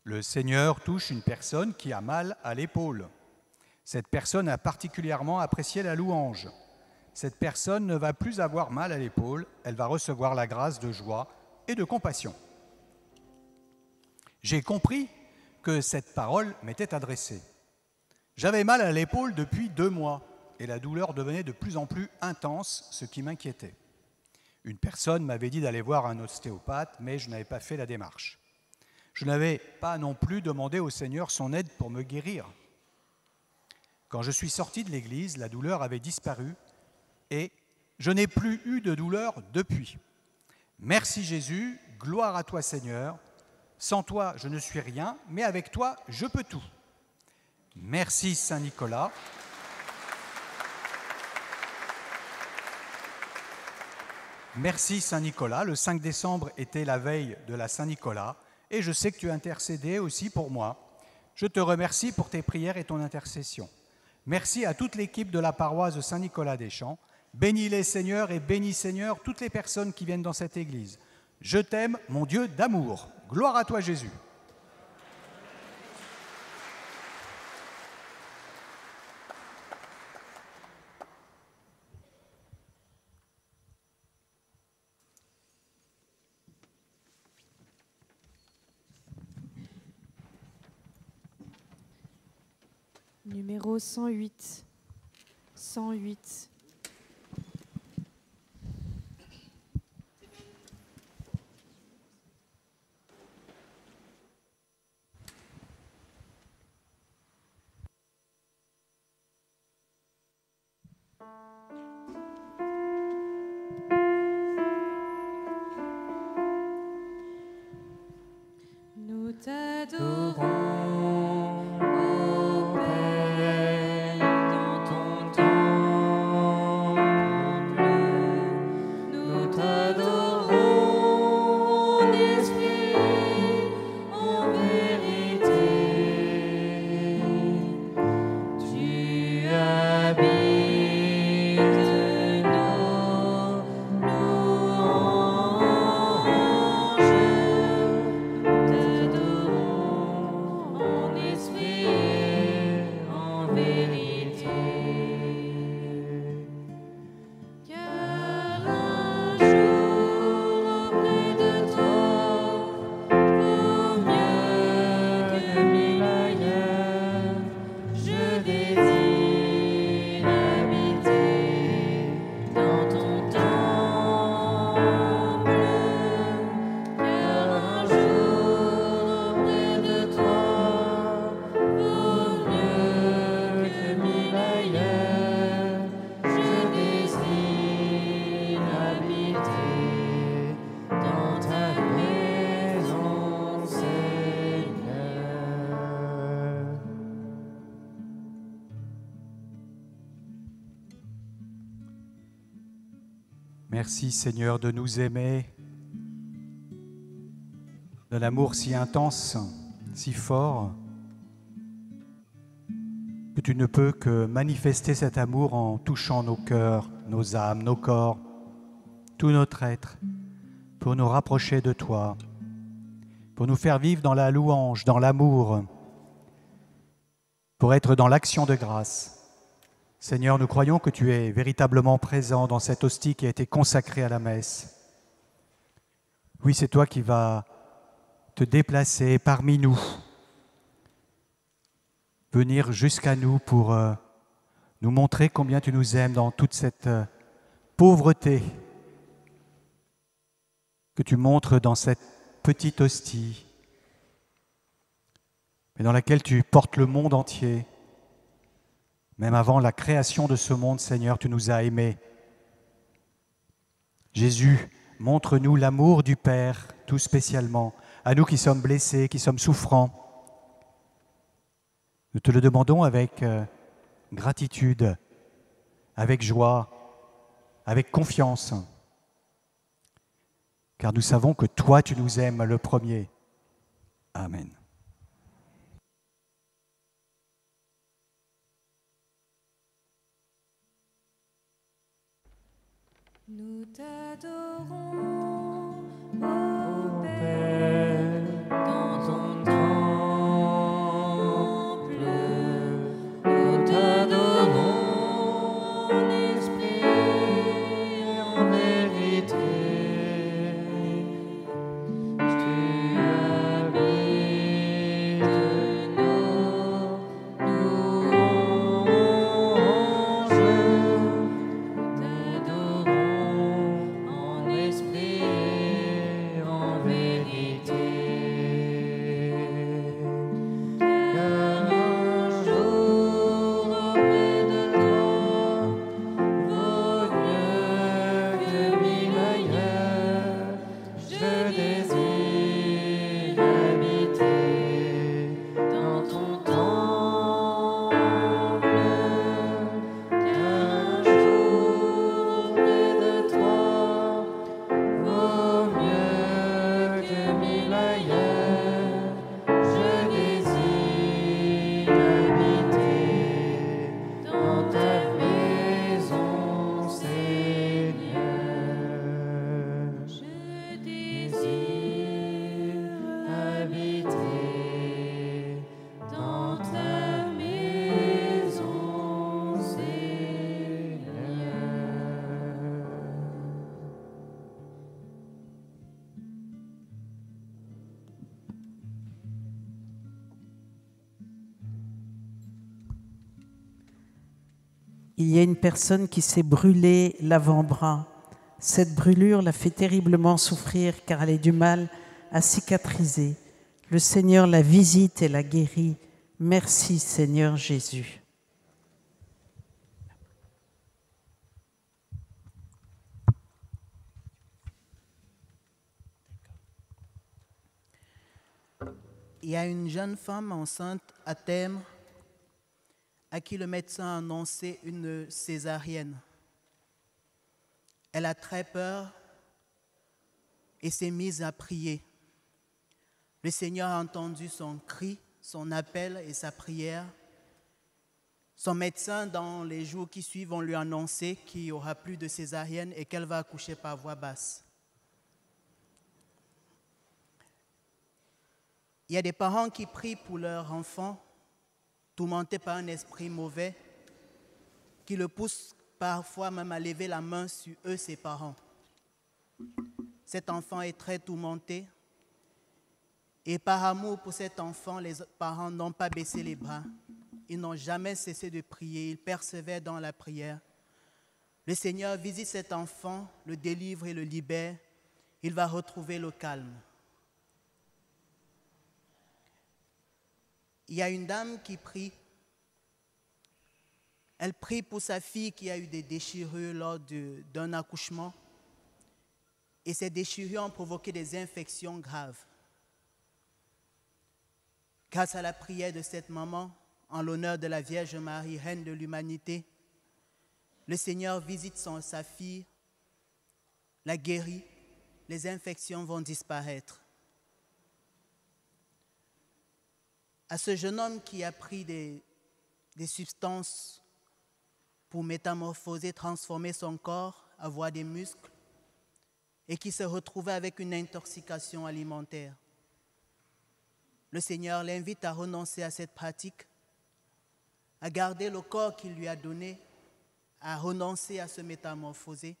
Le Seigneur touche une personne qui a mal à l'épaule. Cette personne a particulièrement apprécié la louange. Cette personne ne va plus avoir mal à l'épaule, elle va recevoir la grâce de joie et de compassion. J'ai compris que cette parole m'était adressée. J'avais mal à l'épaule depuis 2 mois et la douleur devenait de plus en plus intense, ce qui m'inquiétait. Une personne m'avait dit d'aller voir un ostéopathe, mais je n'avais pas fait la démarche. Je n'avais pas non plus demandé au Seigneur son aide pour me guérir. Quand je suis sorti de l'église, la douleur avait disparu et je n'ai plus eu de douleur depuis. Merci Jésus, gloire à toi Seigneur. Sans toi, je ne suis rien, mais avec toi, je peux tout. Merci Saint Nicolas. Merci Saint Nicolas. Le 5 décembre était la veille de la Saint Nicolas et je sais que tu as intercédé aussi pour moi. Je te remercie pour tes prières et ton intercession. Merci à toute l'équipe de la paroisse de Saint-Nicolas-des-Champs. Bénis-les, Seigneur, et bénis, Seigneur, toutes les personnes qui viennent dans cette église. Je t'aime, mon Dieu d'amour. Gloire à toi, Jésus. Numéro 108. 108. Nous t'adorons, ô Père, dans ton temple. Nous t'adorons, en esprit, en vérité. Tu habites nos louanges. T'adorons en esprit et en vérité. Car un jour auprès de toi vaut mieux que 1000 ailleurs. Je désire habiter Merci Seigneur de nous aimer d'un amour si intense, si fort, que tu ne peux que manifester cet amour en touchant nos cœurs, nos âmes, nos corps, tout notre être, pour nous rapprocher de toi, pour nous faire vivre dans la louange, dans l'amour, pour être dans l'action de grâce. Seigneur, nous croyons que tu es véritablement présent dans cette hostie qui a été consacrée à la messe. Oui, c'est toi qui vas te déplacer parmi nous, venir jusqu'à nous pour nous montrer combien tu nous aimes dans toute cette pauvreté que tu montres dans cette petite hostie, mais dans laquelle tu portes le monde entier. Même avant la création de ce monde, Seigneur, tu nous as aimés. Jésus, montre-nous l'amour du Père, tout spécialement, à nous qui sommes blessés, qui sommes souffrants. Nous te le demandons avec gratitude, avec joie, avec confiance, car nous savons que toi, tu nous aimes le premier. Amen. Nous t'adorons, ô Père, dans ton temple. Nous t'adorons en esprit et en vérité. Tu habites nos louanges. En esprit et en vérité, car un jour auprès de toi vaut mieux que 1000 ailleurs. Je désire habiter dans ton temple, car un jour auprès de toi vaut mieux que 1000 ailleurs. Je désire habiter dans ta maison, Seigneur. Je désire habiter dans ta maison, Seigneur. Il y a une personne qui s'est brûlée l'avant-bras. Cette brûlure la fait terriblement souffrir car elle a du mal à cicatriser. Le Seigneur la visite et la guérit. Merci Seigneur Jésus. Il y a une jeune femme enceinte à terme à qui le médecin a annoncé une césarienne. Elle a très peur et s'est mise à prier. Le Seigneur a entendu son cri, son appel et sa prière. Son médecin, dans les jours qui suivent, on lui a annoncé qu'il n'y aura plus de césarienne et qu'elle va accoucher par voie basse. Il y a des parents qui prient pour leur enfant, tourmentés par un esprit mauvais, qui le pousse parfois même à lever la main sur eux, ses parents. Cet enfant est très tourmenté, et par amour pour cet enfant, les parents n'ont pas baissé les bras. Ils n'ont jamais cessé de prier, ils persévèrent dans la prière. Le Seigneur visite cet enfant, le délivre et le libère. Il va retrouver le calme. Il y a une dame qui prie. Elle prie pour sa fille qui a eu des déchirures lors d'un accouchement. Et ces déchirures ont provoqué des infections graves. Grâce à la prière de cette maman, en l'honneur de la Vierge Marie, Reine de l'humanité, le Seigneur visite sa fille la guérit, les infections vont disparaître. À ce jeune homme qui a pris des substances pour métamorphoser, transformer son corps, avoir des muscles, et qui se retrouvait avec une intoxication alimentaire. Le Seigneur l'invite à renoncer à cette pratique, à garder le corps qu'il lui a donné, à renoncer à se métamorphoser,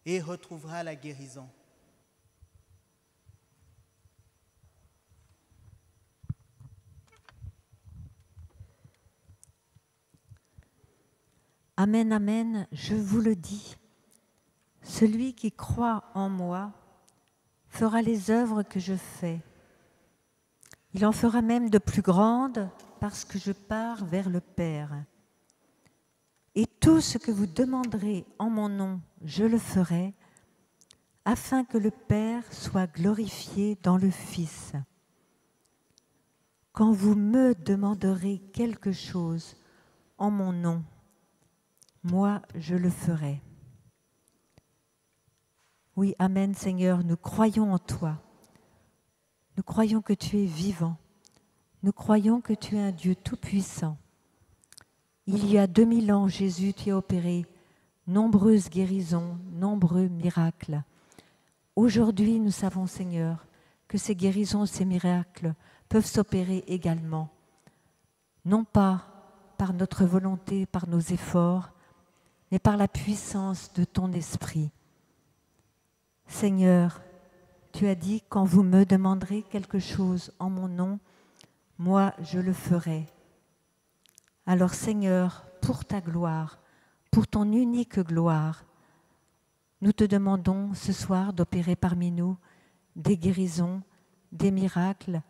et il retrouvera la guérison. Amen, amen, je vous le dis. Celui qui croit en moi fera les œuvres que je fais. Il en fera même de plus grandes parce que je pars vers le Père. Et tout ce que vous demanderez en mon nom, je le ferai, afin que le Père soit glorifié dans le Fils. Quand vous me demanderez quelque chose en mon nom, moi je le ferai. Oui, amen Seigneur, nous croyons en toi. Nous croyons que tu es vivant. Nous croyons que tu es un Dieu tout-puissant. Il y a 2000 ans, Jésus, tu as opéré nombreuses guérisons, nombreux miracles. Aujourd'hui, nous savons, Seigneur, que ces guérisons, ces miracles peuvent s'opérer également, non pas par notre volonté, par nos efforts, mais par la puissance de ton esprit. Seigneur, tu as dit, quand vous me demanderez quelque chose en mon nom, moi je le ferai. Alors Seigneur, pour ta gloire, pour ton unique gloire, nous te demandons ce soir d'opérer parmi nous des guérisons, des miracles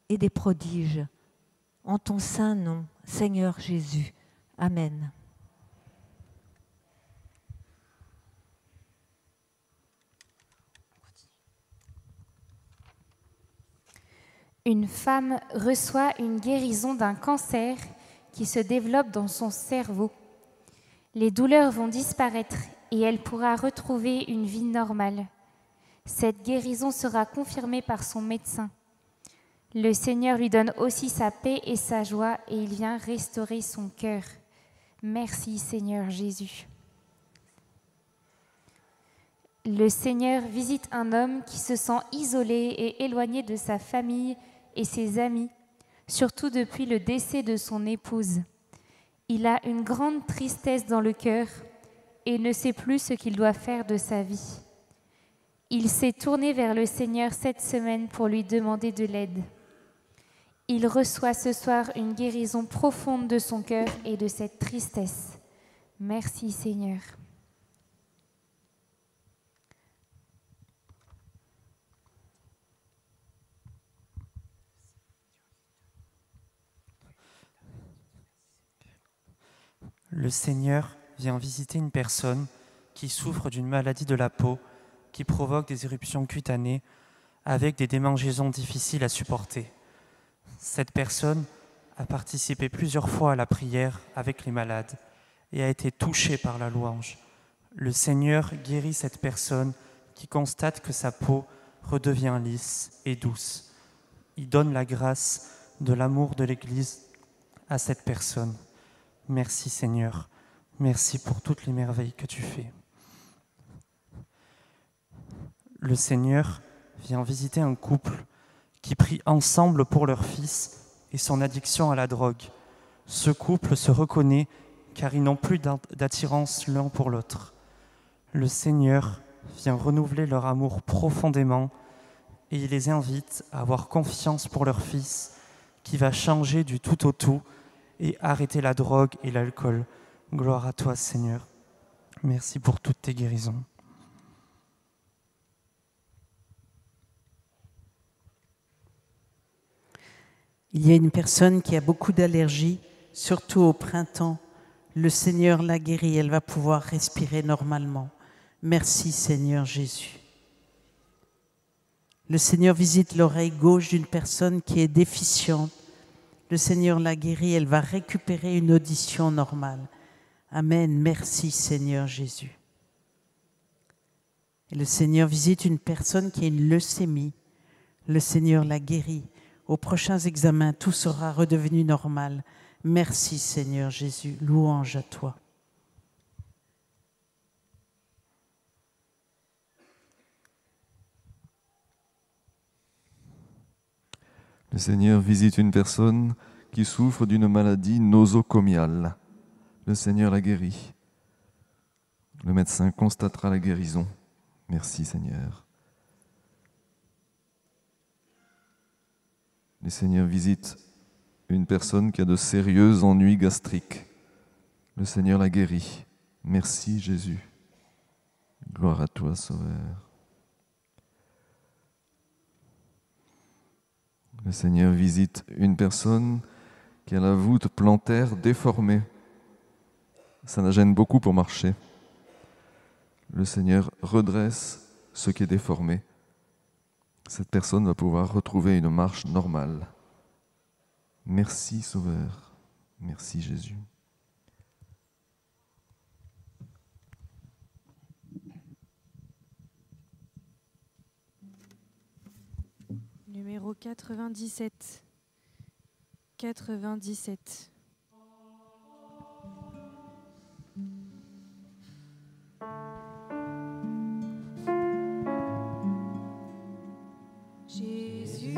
et des prodiges. En ton saint nom, Seigneur Jésus. Amen. Une femme reçoit une guérison d'un cancer qui se développe dans son cerveau. Les douleurs vont disparaître et elle pourra retrouver une vie normale. Cette guérison sera confirmée par son médecin. Le Seigneur lui donne aussi sa paix et sa joie et il vient restaurer son cœur. Merci Seigneur Jésus. Le Seigneur visite un homme qui se sent isolé et éloigné de sa famille et ses amis, surtout depuis le décès de son épouse. Il a une grande tristesse dans le cœur et ne sait plus ce qu'il doit faire de sa vie. Il s'est tourné vers le Seigneur cette semaine pour lui demander de l'aide. Il reçoit ce soir une guérison profonde de son cœur et de cette tristesse. Merci Seigneur. Le Seigneur vient visiter une personne qui souffre d'une maladie de la peau qui provoque des éruptions cutanées avec des démangeaisons difficiles à supporter. Cette personne a participé plusieurs fois à la prière avec les malades et a été touchée par la louange. Le Seigneur guérit cette personne qui constate que sa peau redevient lisse et douce. Il donne la grâce de l'amour de l'Église à cette personne. Merci Seigneur, merci pour toutes les merveilles que tu fais. Le Seigneur vient visiter un couple qui prie ensemble pour leur fils et son addiction à la drogue. Ce couple se reconnaît car ils n'ont plus d'attirance l'un pour l'autre. Le Seigneur vient renouveler leur amour profondément et il les invite à avoir confiance pour leur fils qui va changer du tout au tout et arrêter la drogue et l'alcool. Gloire à toi, Seigneur. Merci pour toutes tes guérisons. Il y a une personne qui a beaucoup d'allergies, surtout au printemps. Le Seigneur l'a guérie, elle va pouvoir respirer normalement. Merci, Seigneur Jésus. Le Seigneur visite l'oreille gauche d'une personne qui est déficiente. Le Seigneur l'a guérie, elle va récupérer une audition normale. Amen. Merci Seigneur Jésus. Et le Seigneur visite une personne qui a une leucémie. Le Seigneur la guérit. Aux prochains examens, tout sera redevenu normal. Merci Seigneur Jésus, louange à toi. Le Seigneur visite une personne qui souffre d'une maladie nosocomiale. Le Seigneur la guérit. Le médecin constatera la guérison. Merci Seigneur. Le Seigneur visite une personne qui a de sérieux ennuis gastriques. Le Seigneur la guérit. Merci Jésus. Gloire à toi, Sauveur. Le Seigneur visite une personne qui a la voûte plantaire déformée. Ça la gêne beaucoup pour marcher. Le Seigneur redresse ce qui est déformé. Cette personne va pouvoir retrouver une marche normale. Merci Sauveur. Merci Jésus. Numéro 97. 97. Jésus,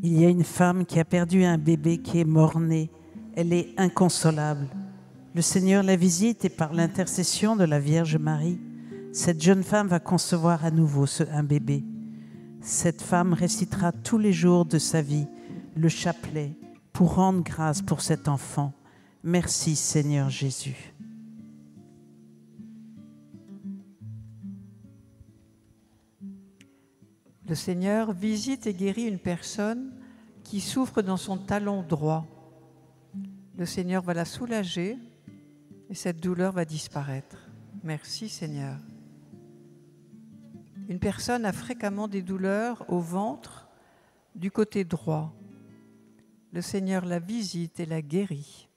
Il y a une femme qui a perdu un bébé qui est mort-né. Elle est inconsolable. Le Seigneur la visite et par l'intercession de la Vierge Marie, cette jeune femme va concevoir à nouveau un bébé. Cette femme récitera tous les jours de sa vie le chapelet pour rendre grâce pour cet enfant. Merci Seigneur Jésus. Le Seigneur visite et guérit une personne qui souffre dans son talon droit. Le Seigneur va la soulager et cette douleur va disparaître. Merci Seigneur. Une personne a fréquemment des douleurs au ventre du côté droit. Le Seigneur la visite et la guérit.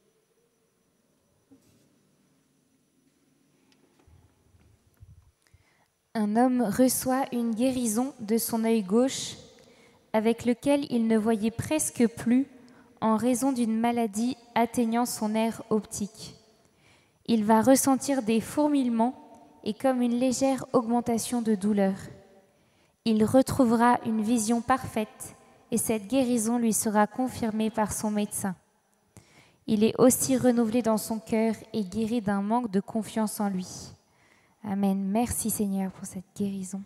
Un homme reçoit une guérison de son œil gauche, avec lequel il ne voyait presque plus en raison d'une maladie atteignant son nerf optique. Il va ressentir des fourmillements et comme une légère augmentation de douleur. Il retrouvera une vision parfaite et cette guérison lui sera confirmée par son médecin. Il est aussi renouvelé dans son cœur et guéri d'un manque de confiance en lui. Amen. Merci Seigneur pour cette guérison.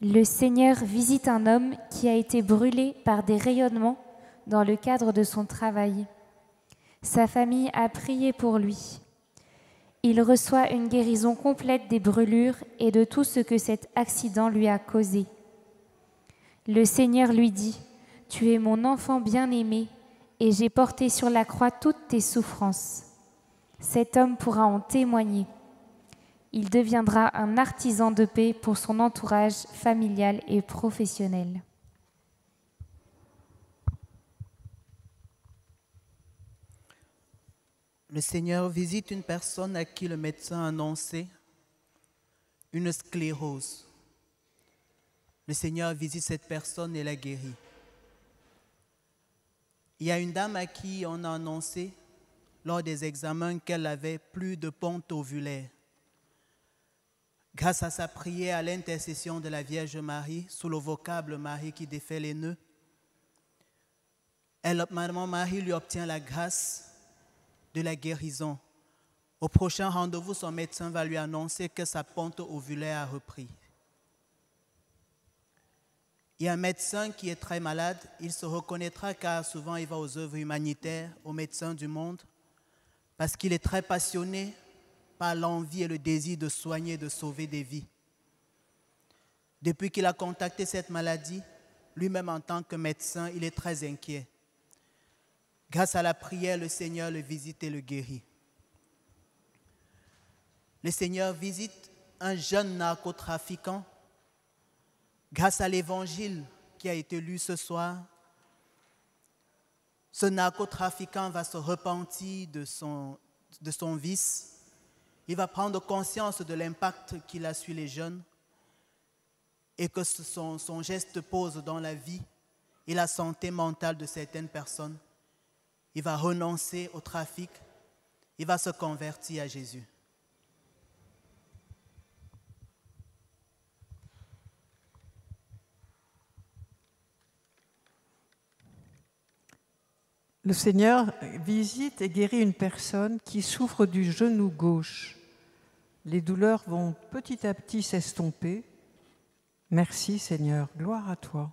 Le Seigneur visite un homme qui a été brûlé par des rayonnements dans le cadre de son travail. Sa famille a prié pour lui. Il reçoit une guérison complète des brûlures et de tout ce que cet accident lui a causé. Le Seigneur lui dit : « Tu es mon enfant bien-aimé et j'ai porté sur la croix toutes tes souffrances. » Cet homme pourra en témoigner. Il deviendra un artisan de paix pour son entourage familial et professionnel. Le Seigneur visite une personne à qui le médecin a annoncé une sclérose. Le Seigneur visite cette personne et la guérit. Il y a une dame à qui on a annoncé lors des examens qu'elle avait plus de ponte ovulaire. Grâce à sa prière, à l'intercession de la Vierge Marie, sous le vocable Marie qui défait les nœuds, Maman Marie lui obtient la grâce de la guérison. Au prochain rendez-vous, son médecin va lui annoncer que sa ponte ovulaire a repris. Il y a un médecin qui est très malade, il se reconnaîtra car souvent il va aux œuvres humanitaires, aux médecins du monde, parce qu'il est très passionné par l'envie et le désir de soigner, de sauver des vies. Depuis qu'il a contacté cette maladie, lui-même en tant que médecin, il est très inquiet. Grâce à la prière, le Seigneur le visite et le guérit. Le Seigneur visite un jeune narcotrafiquant. Grâce à l'évangile qui a été lu ce soir, ce narcotrafiquant va se repentir de son vice. Il va prendre conscience de l'impact qu'il a sur les jeunes et que son geste pose dans la vie et la santé mentale de certaines personnes. Il va renoncer au trafic, il va se convertir à Jésus. Le Seigneur visite et guérit une personne qui souffre du genou gauche. Les douleurs vont petit à petit s'estomper. Merci Seigneur, gloire à toi.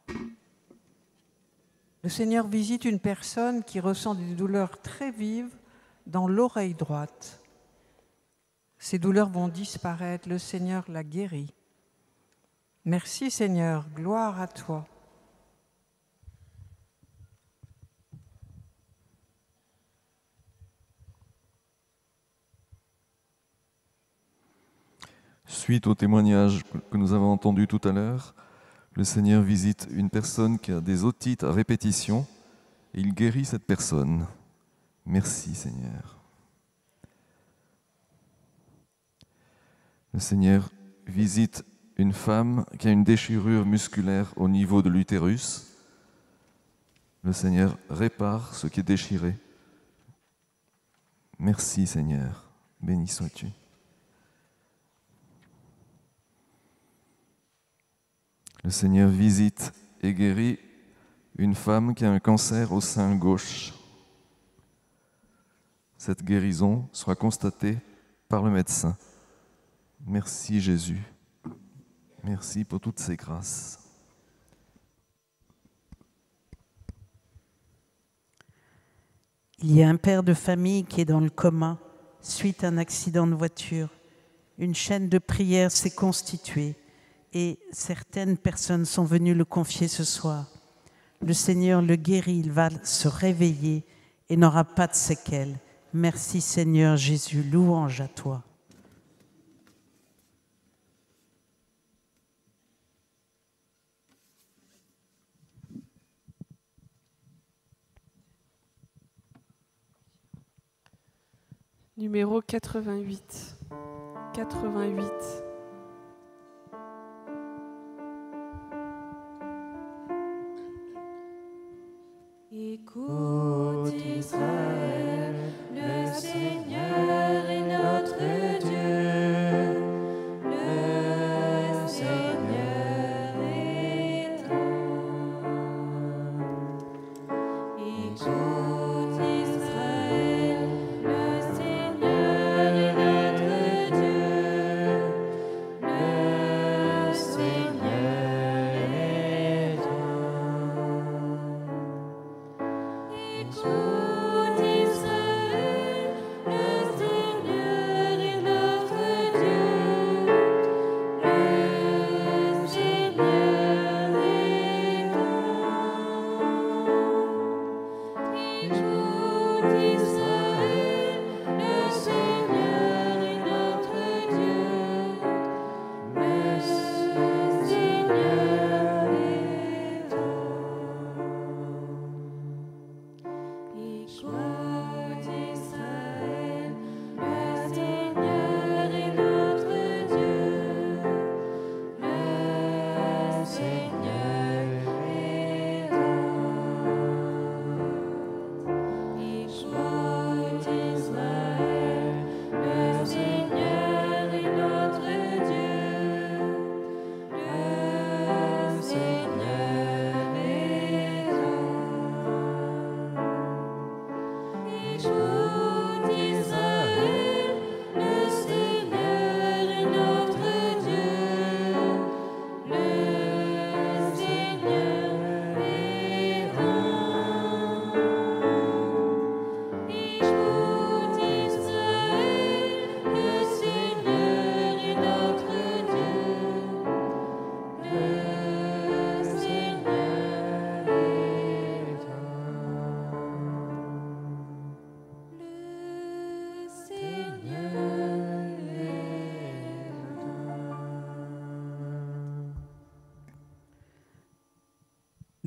Le Seigneur visite une personne qui ressent des douleurs très vives dans l'oreille droite. Ces douleurs vont disparaître, le Seigneur la guérit. Merci Seigneur, gloire à toi. Suite au témoignage que nous avons entendu tout à l'heure, le Seigneur visite une personne qui a des otites à répétition et il guérit cette personne. Merci Seigneur. Le Seigneur visite une femme qui a une déchirure musculaire au niveau de l'utérus. Le Seigneur répare ce qui est déchiré. Merci Seigneur, béni sois-tu. Le Seigneur visite et guérit une femme qui a un cancer au sein gauche. Cette guérison sera constatée par le médecin. Merci Jésus. Merci pour toutes ces grâces. Il y a un père de famille qui est dans le coma suite à un accident de voiture. Une chaîne de prière s'est constituée. Et certaines personnes sont venues le confier ce soir. Le Seigneur le guérit, il va se réveiller et n'aura pas de séquelles. Merci Seigneur Jésus, louange à toi. Numéro 88. 88. Écoute Israël, le Seigneur est notre Dieu.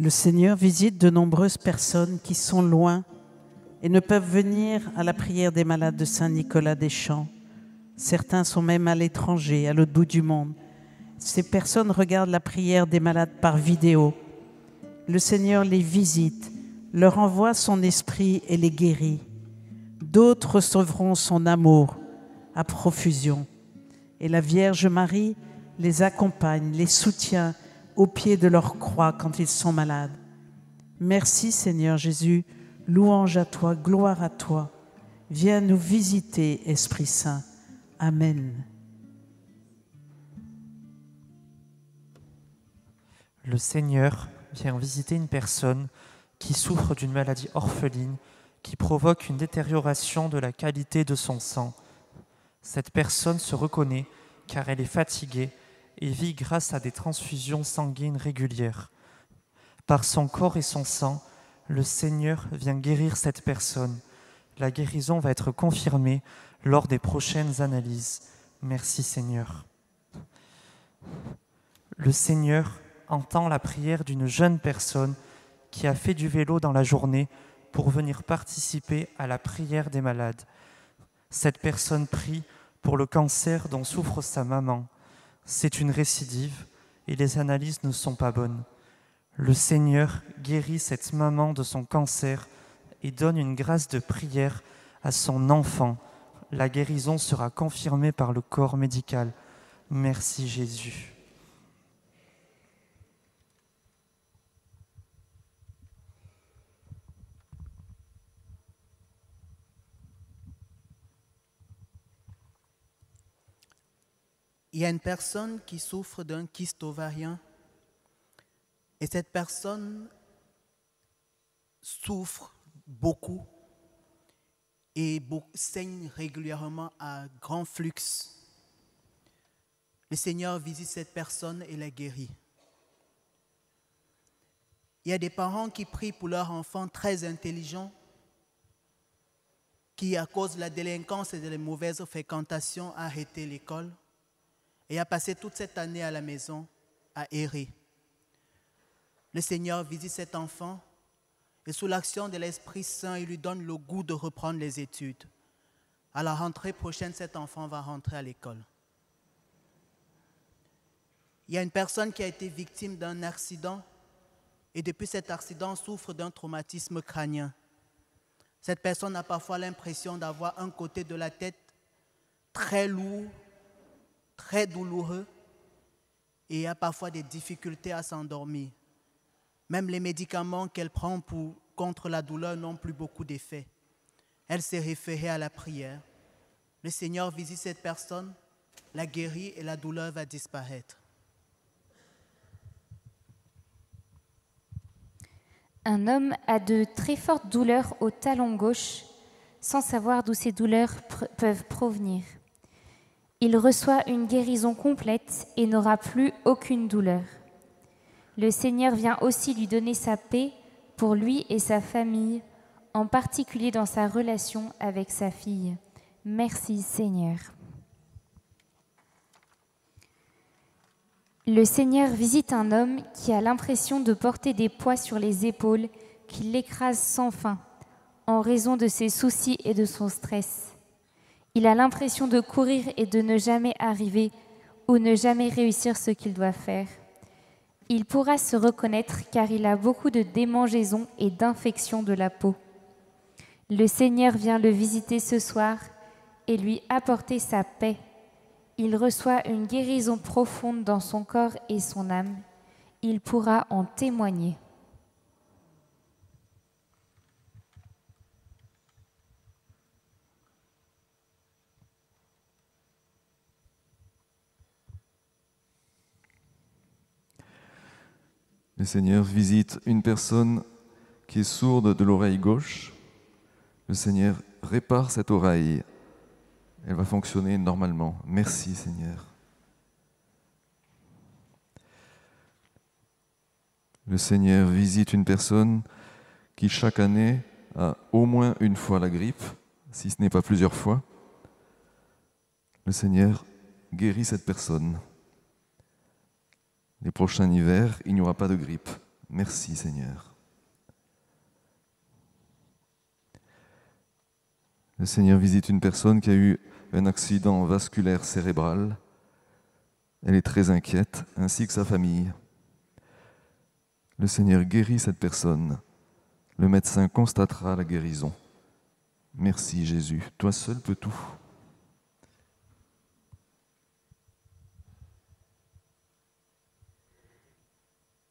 Le Seigneur visite de nombreuses personnes qui sont loin et ne peuvent venir à la prière des malades de Saint-Nicolas-des-Champs. Certains sont même à l'étranger, à l'autre bout du monde. Ces personnes regardent la prière des malades par vidéo. Le Seigneur les visite, leur envoie son esprit et les guérit. D'autres recevront son amour à profusion. Et la Vierge Marie les accompagne, les soutient au pied de leur croix quand ils sont malades. Merci Seigneur Jésus, louange à toi, gloire à toi. Viens nous visiter, Esprit Saint. Amen. Le Seigneur vient visiter une personne qui souffre d'une maladie orpheline qui provoque une détérioration de la qualité de son sang. Cette personne se reconnaît car elle est fatiguée et vit grâce à des transfusions sanguines régulières. Par son corps et son sang, le Seigneur vient guérir cette personne. La guérison va être confirmée lors des prochaines analyses. Merci Seigneur. Le Seigneur entend la prière d'une jeune personne qui a fait du vélo dans la journée pour venir participer à la prière des malades. Cette personne prie pour le cancer dont souffre sa maman. C'est une récidive et les analyses ne sont pas bonnes. Le Seigneur guérit cette maman de son cancer et donne une grâce de prière à son enfant. La guérison sera confirmée par le corps médical. Merci Jésus. Il y a une personne qui souffre d'un kyste ovarien et cette personne souffre beaucoup et saigne régulièrement à grand flux. Le Seigneur visite cette personne et la guérit. Il y a des parents qui prient pour leur enfant très intelligent qui, à cause de la délinquance et de la mauvaise fréquentation, a arrêté l'école et a passé toute cette année à la maison à errer. Le Seigneur visite cet enfant et sous l'action de l'Esprit Saint, il lui donne le goût de reprendre les études. À la rentrée prochaine, cet enfant va rentrer à l'école. Il y a une personne qui a été victime d'un accident et depuis cet accident souffre d'un traumatisme crânien. Cette personne a parfois l'impression d'avoir un côté de la tête très lourd, très douloureux et a parfois des difficultés à s'endormir. Même les médicaments qu'elle prend pour contre la douleur n'ont plus beaucoup d'effet. Elle s'est référée à la prière. Le Seigneur visite cette personne, la guérit et la douleur va disparaître. Un homme a de très fortes douleurs au talon gauche, sans savoir d'où ces douleurs peuvent provenir. Il reçoit une guérison complète et n'aura plus aucune douleur. Le Seigneur vient aussi lui donner sa paix pour lui et sa famille, en particulier dans sa relation avec sa fille. Merci Seigneur. Le Seigneur visite un homme qui a l'impression de porter des poids sur les épaules qui l'écrasent sans fin en raison de ses soucis et de son stress. Il a l'impression de courir et de ne jamais arriver ou ne jamais réussir ce qu'il doit faire. Il pourra se reconnaître car il a beaucoup de démangeaisons et d'infections de la peau. Le Seigneur vient le visiter ce soir et lui apporter sa paix. Il reçoit une guérison profonde dans son corps et son âme. Il pourra en témoigner. Le Seigneur visite une personne qui est sourde de l'oreille gauche. Le Seigneur répare cette oreille. Elle va fonctionner normalement. Merci Seigneur. Le Seigneur visite une personne qui chaque année a au moins une fois la grippe, si ce n'est pas plusieurs fois. Le Seigneur guérit cette personne. Les prochains hivers, il n'y aura pas de grippe. Merci Seigneur. Le Seigneur visite une personne qui a eu un accident vasculaire cérébral. Elle est très inquiète, ainsi que sa famille. Le Seigneur guérit cette personne. Le médecin constatera la guérison. Merci Jésus, toi seul peux tout.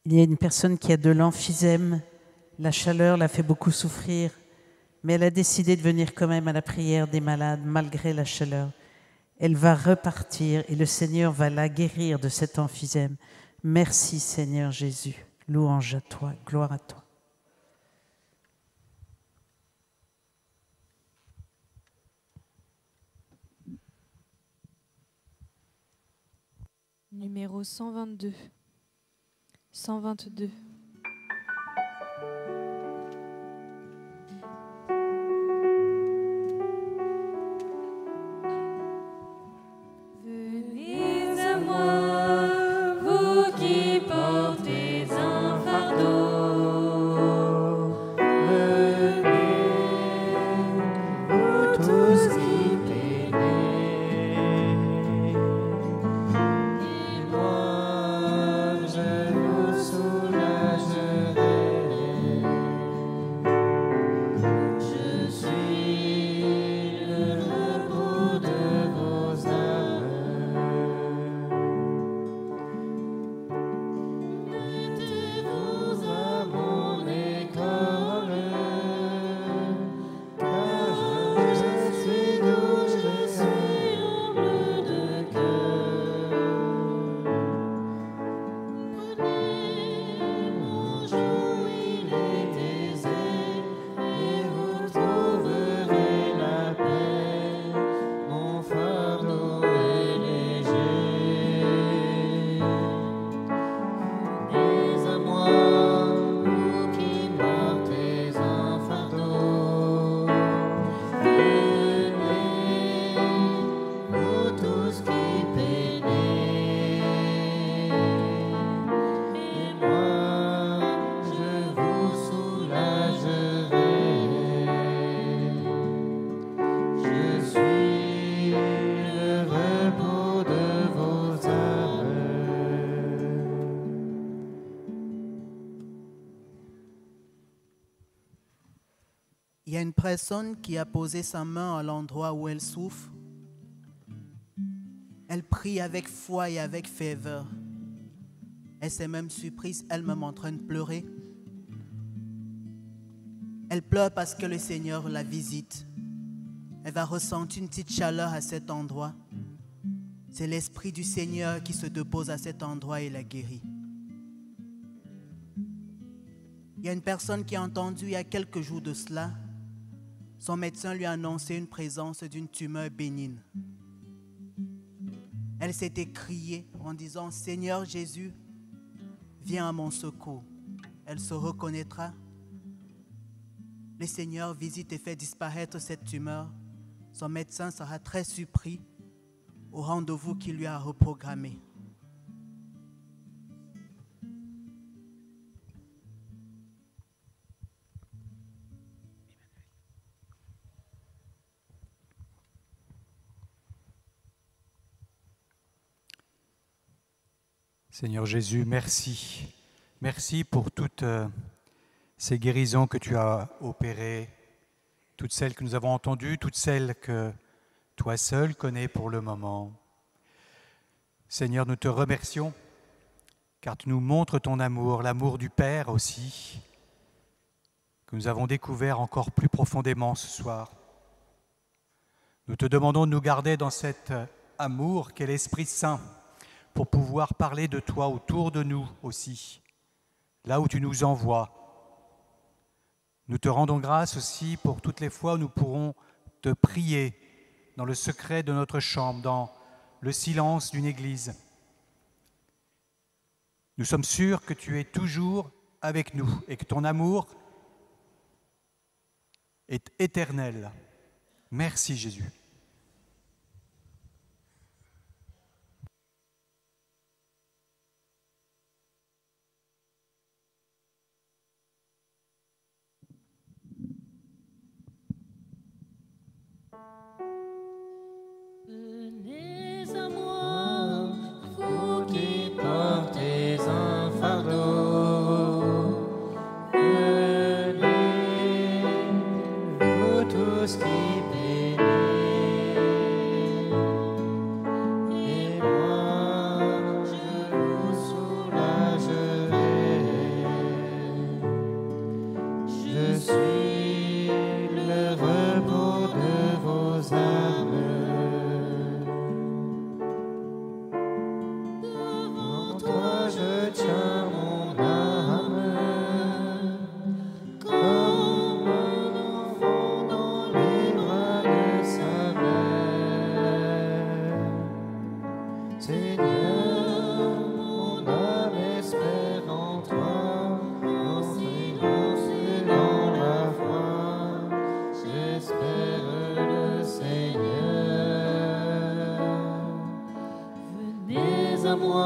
Il y a une personne qui a de l'emphysème. La chaleur l'a fait beaucoup souffrir, mais elle a décidé de venir quand même à la prière des malades malgré la chaleur. Elle va repartir et le Seigneur va la guérir de cet emphysème. Merci Seigneur Jésus. Louange à toi, gloire à toi. Numéro 122. 122. Venez à moi, vous qui portez un fardeau. Venez, vous tous qui peinez. Et moi, je vous soulagerai. Je suis le repos de vos âmes. Mettez-vous à mon école, car je suis doux, je suis humble de cœur. Prenez mon joug, il est aisé, et vous trouverez la paix. Mon fardeau est léger. Venez à moi, vous qui portez un fardeau. Venez, vous tous qui peinez. Et moi, je vous soulagerai. Je suis le repos de vos âmes. Il y a une personne qui a posé sa main à l'endroit où elle souffre. Elle prie avec foi et avec ferveur. Elle s'est même surprise elle-même en train de pleurer. Elle pleure parce que le Seigneur la visite. Elle va ressentir une petite chaleur à cet endroit. C'est l'Esprit du Seigneur qui se dépose à cet endroit et la guérit. Il y a une personne qui a entendu il y a quelques jours de cela, son médecin lui a annoncé une présence d'une tumeur bénigne. Elle s'est écriée en disant « Seigneur Jésus, viens à mon secours ». Elle se reconnaîtra. Le Seigneur visite et fait disparaître cette tumeur. Son médecin sera très surpris au rendez-vous qu'il lui a reprogrammé. Seigneur Jésus, merci. Merci pour toutes ces guérisons que tu as opérées, toutes celles que nous avons entendues, toutes celles que toi seul connais pour le moment. Seigneur, nous te remercions car tu nous montres ton amour, l'amour du Père aussi, que nous avons découvert encore plus profondément ce soir. Nous te demandons de nous garder dans cet amour qu'est l'Esprit Saint, pour pouvoir parler de toi autour de nous aussi, là où tu nous envoies. Nous te rendons grâce aussi pour toutes les fois où nous pourrons te prier dans le secret de notre chambre, dans le silence d'une église. Nous sommes sûrs que tu es toujours avec nous et que ton amour est éternel. Merci Jésus. Venez à moi, vous qui portez un fardeau. Venez, vous tous qui peinez. Et moi, je vous soulagerai. Je suis le repos de vos âmes. Je tiens mon âme comme un enfant dans les bras de sa mère. Seigneur, mon âme espère en toi, en silence dans la foi, j'espère le Seigneur. Venez à moi.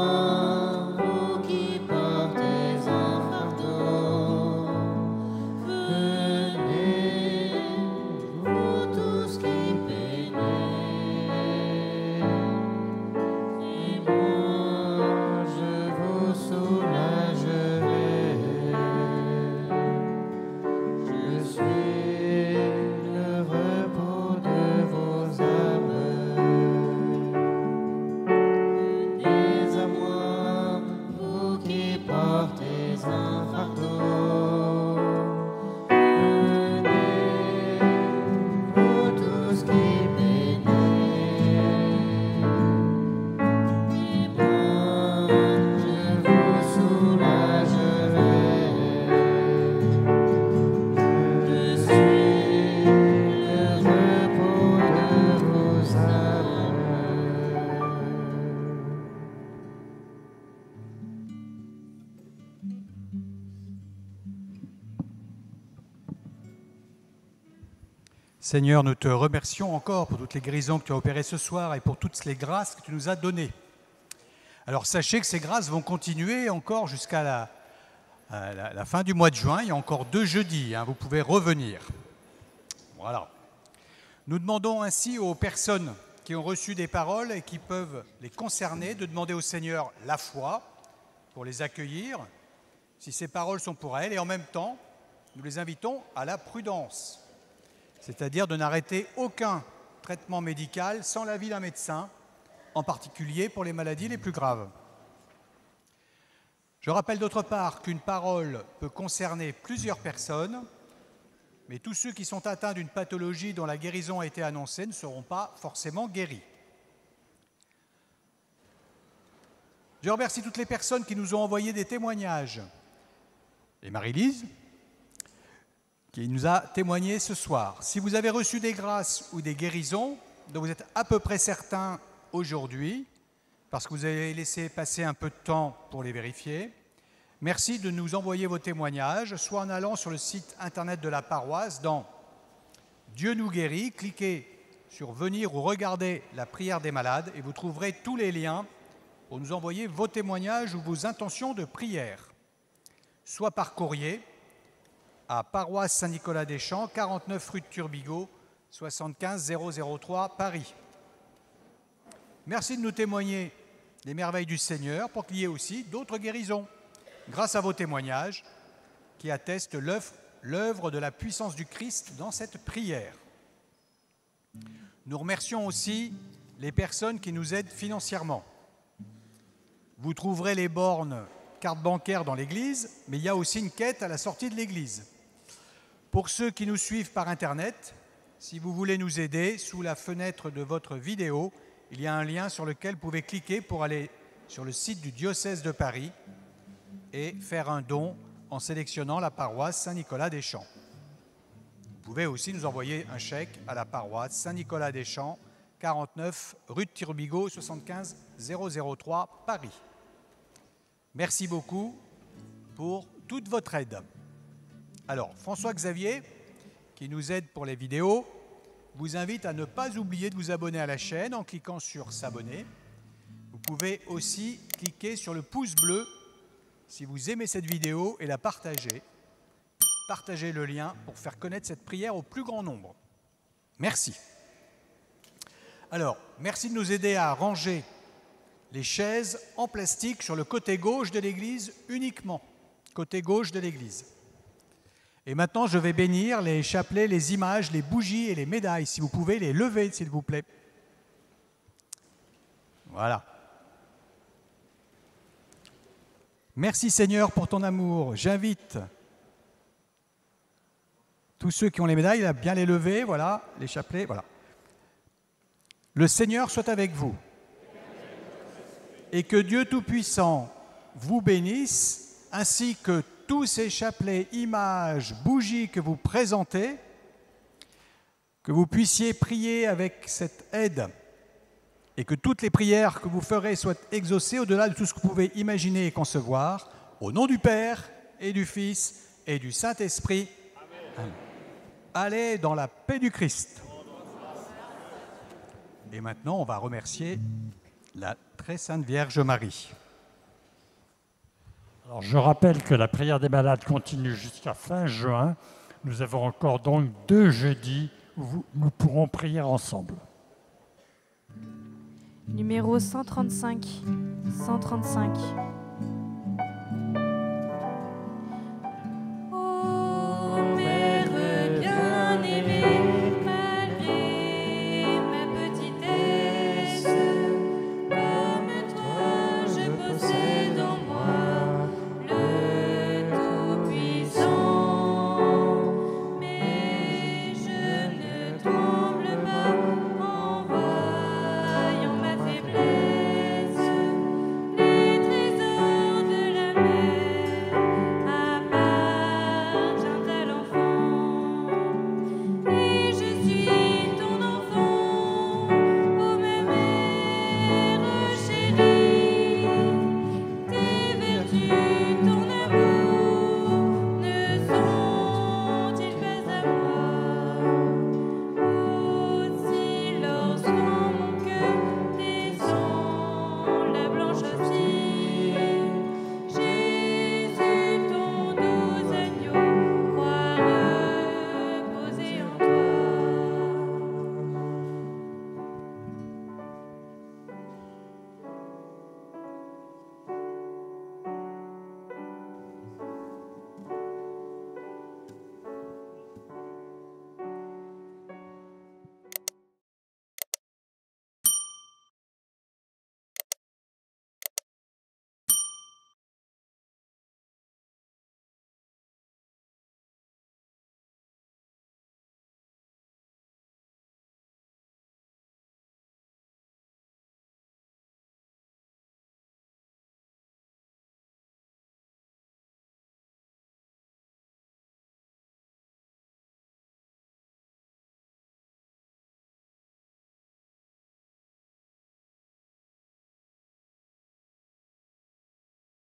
Seigneur, nous te remercions encore pour toutes les guérisons que tu as opérées ce soir et pour toutes les grâces que tu nous as données. Alors sachez que ces grâces vont continuer encore jusqu'à la fin du mois de juin. Il y a encore 2 jeudis, vous pouvez revenir. Voilà. Nous demandons ainsi aux personnes qui ont reçu des paroles et qui peuvent les concerner de demander au Seigneur la foi pour les accueillir, si ces paroles sont pour elles, et en même temps, nous les invitons à la prudence. C'est-à-dire de n'arrêter aucun traitement médical sans l'avis d'un médecin, en particulier pour les maladies les plus graves. Je rappelle d'autre part qu'une parole peut concerner plusieurs personnes mais tous ceux qui sont atteints d'une pathologie dont la guérison a été annoncée ne seront pas forcément guéris. Je remercie toutes les personnes qui nous ont envoyé des témoignages. Et Marie-Lise, qui nous a témoigné ce soir. Si vous avez reçu des grâces ou des guérisons, dont vous êtes à peu près certains aujourd'hui, parce que vous avez laissé passer un peu de temps pour les vérifier, merci de nous envoyer vos témoignages, soit en allant sur le site internet de la paroisse, dans Dieu nous guérit, cliquez sur Venir ou regarder la prière des malades et vous trouverez tous les liens pour nous envoyer vos témoignages ou vos intentions de prière, soit par courrier à Paroisse Saint-Nicolas-des-Champs, 49 rue de Turbigo, 75 003 Paris. Merci de nous témoigner les merveilles du Seigneur pour qu'il y ait aussi d'autres guérisons, grâce à vos témoignages qui attestent l'œuvre de la puissance du Christ dans cette prière. Nous remercions aussi les personnes qui nous aident financièrement. Vous trouverez les bornes carte bancaire dans l'église, mais il y a aussi une quête à la sortie de l'église. Pour ceux qui nous suivent par Internet, si vous voulez nous aider, sous la fenêtre de votre vidéo, il y a un lien sur lequel vous pouvez cliquer pour aller sur le site du diocèse de Paris et faire un don en sélectionnant la paroisse Saint-Nicolas-des-Champs. Vous pouvez aussi nous envoyer un chèque à la paroisse Saint-Nicolas-des-Champs, 49 rue de Turbigo, 75 003 Paris. Merci beaucoup pour toute votre aide. Alors, François-Xavier, qui nous aide pour les vidéos, vous invite à ne pas oublier de vous abonner à la chaîne en cliquant sur « S'abonner ». Vous pouvez aussi cliquer sur le pouce bleu si vous aimez cette vidéo et la partager. Partagez le lien pour faire connaître cette prière au plus grand nombre. Merci. Alors, merci de nous aider à ranger les chaises en plastique sur le côté gauche de l'église uniquement. Côté gauche de l'église. Et maintenant, je vais bénir les chapelets, les images, les bougies et les médailles. Si vous pouvez les lever, s'il vous plaît. Voilà. Merci Seigneur pour ton amour. J'invite tous ceux qui ont les médailles à bien les lever. Voilà, les chapelets, voilà. Le Seigneur soit avec vous. Et que Dieu Tout-Puissant vous bénisse, ainsi que tous ces chapelets, images, bougies que vous présentez, que vous puissiez prier avec cette aide et que toutes les prières que vous ferez soient exaucées au-delà de tout ce que vous pouvez imaginer et concevoir, au nom du Père et du Fils et du Saint-Esprit. Amen. Allez dans la paix du Christ. Et maintenant, on va remercier la très sainte Vierge Marie. Alors, je rappelle que la prière des malades continue jusqu'à fin juin. Nous avons encore donc 2 jeudis où nous pourrons prier ensemble. Numéro 135, 135.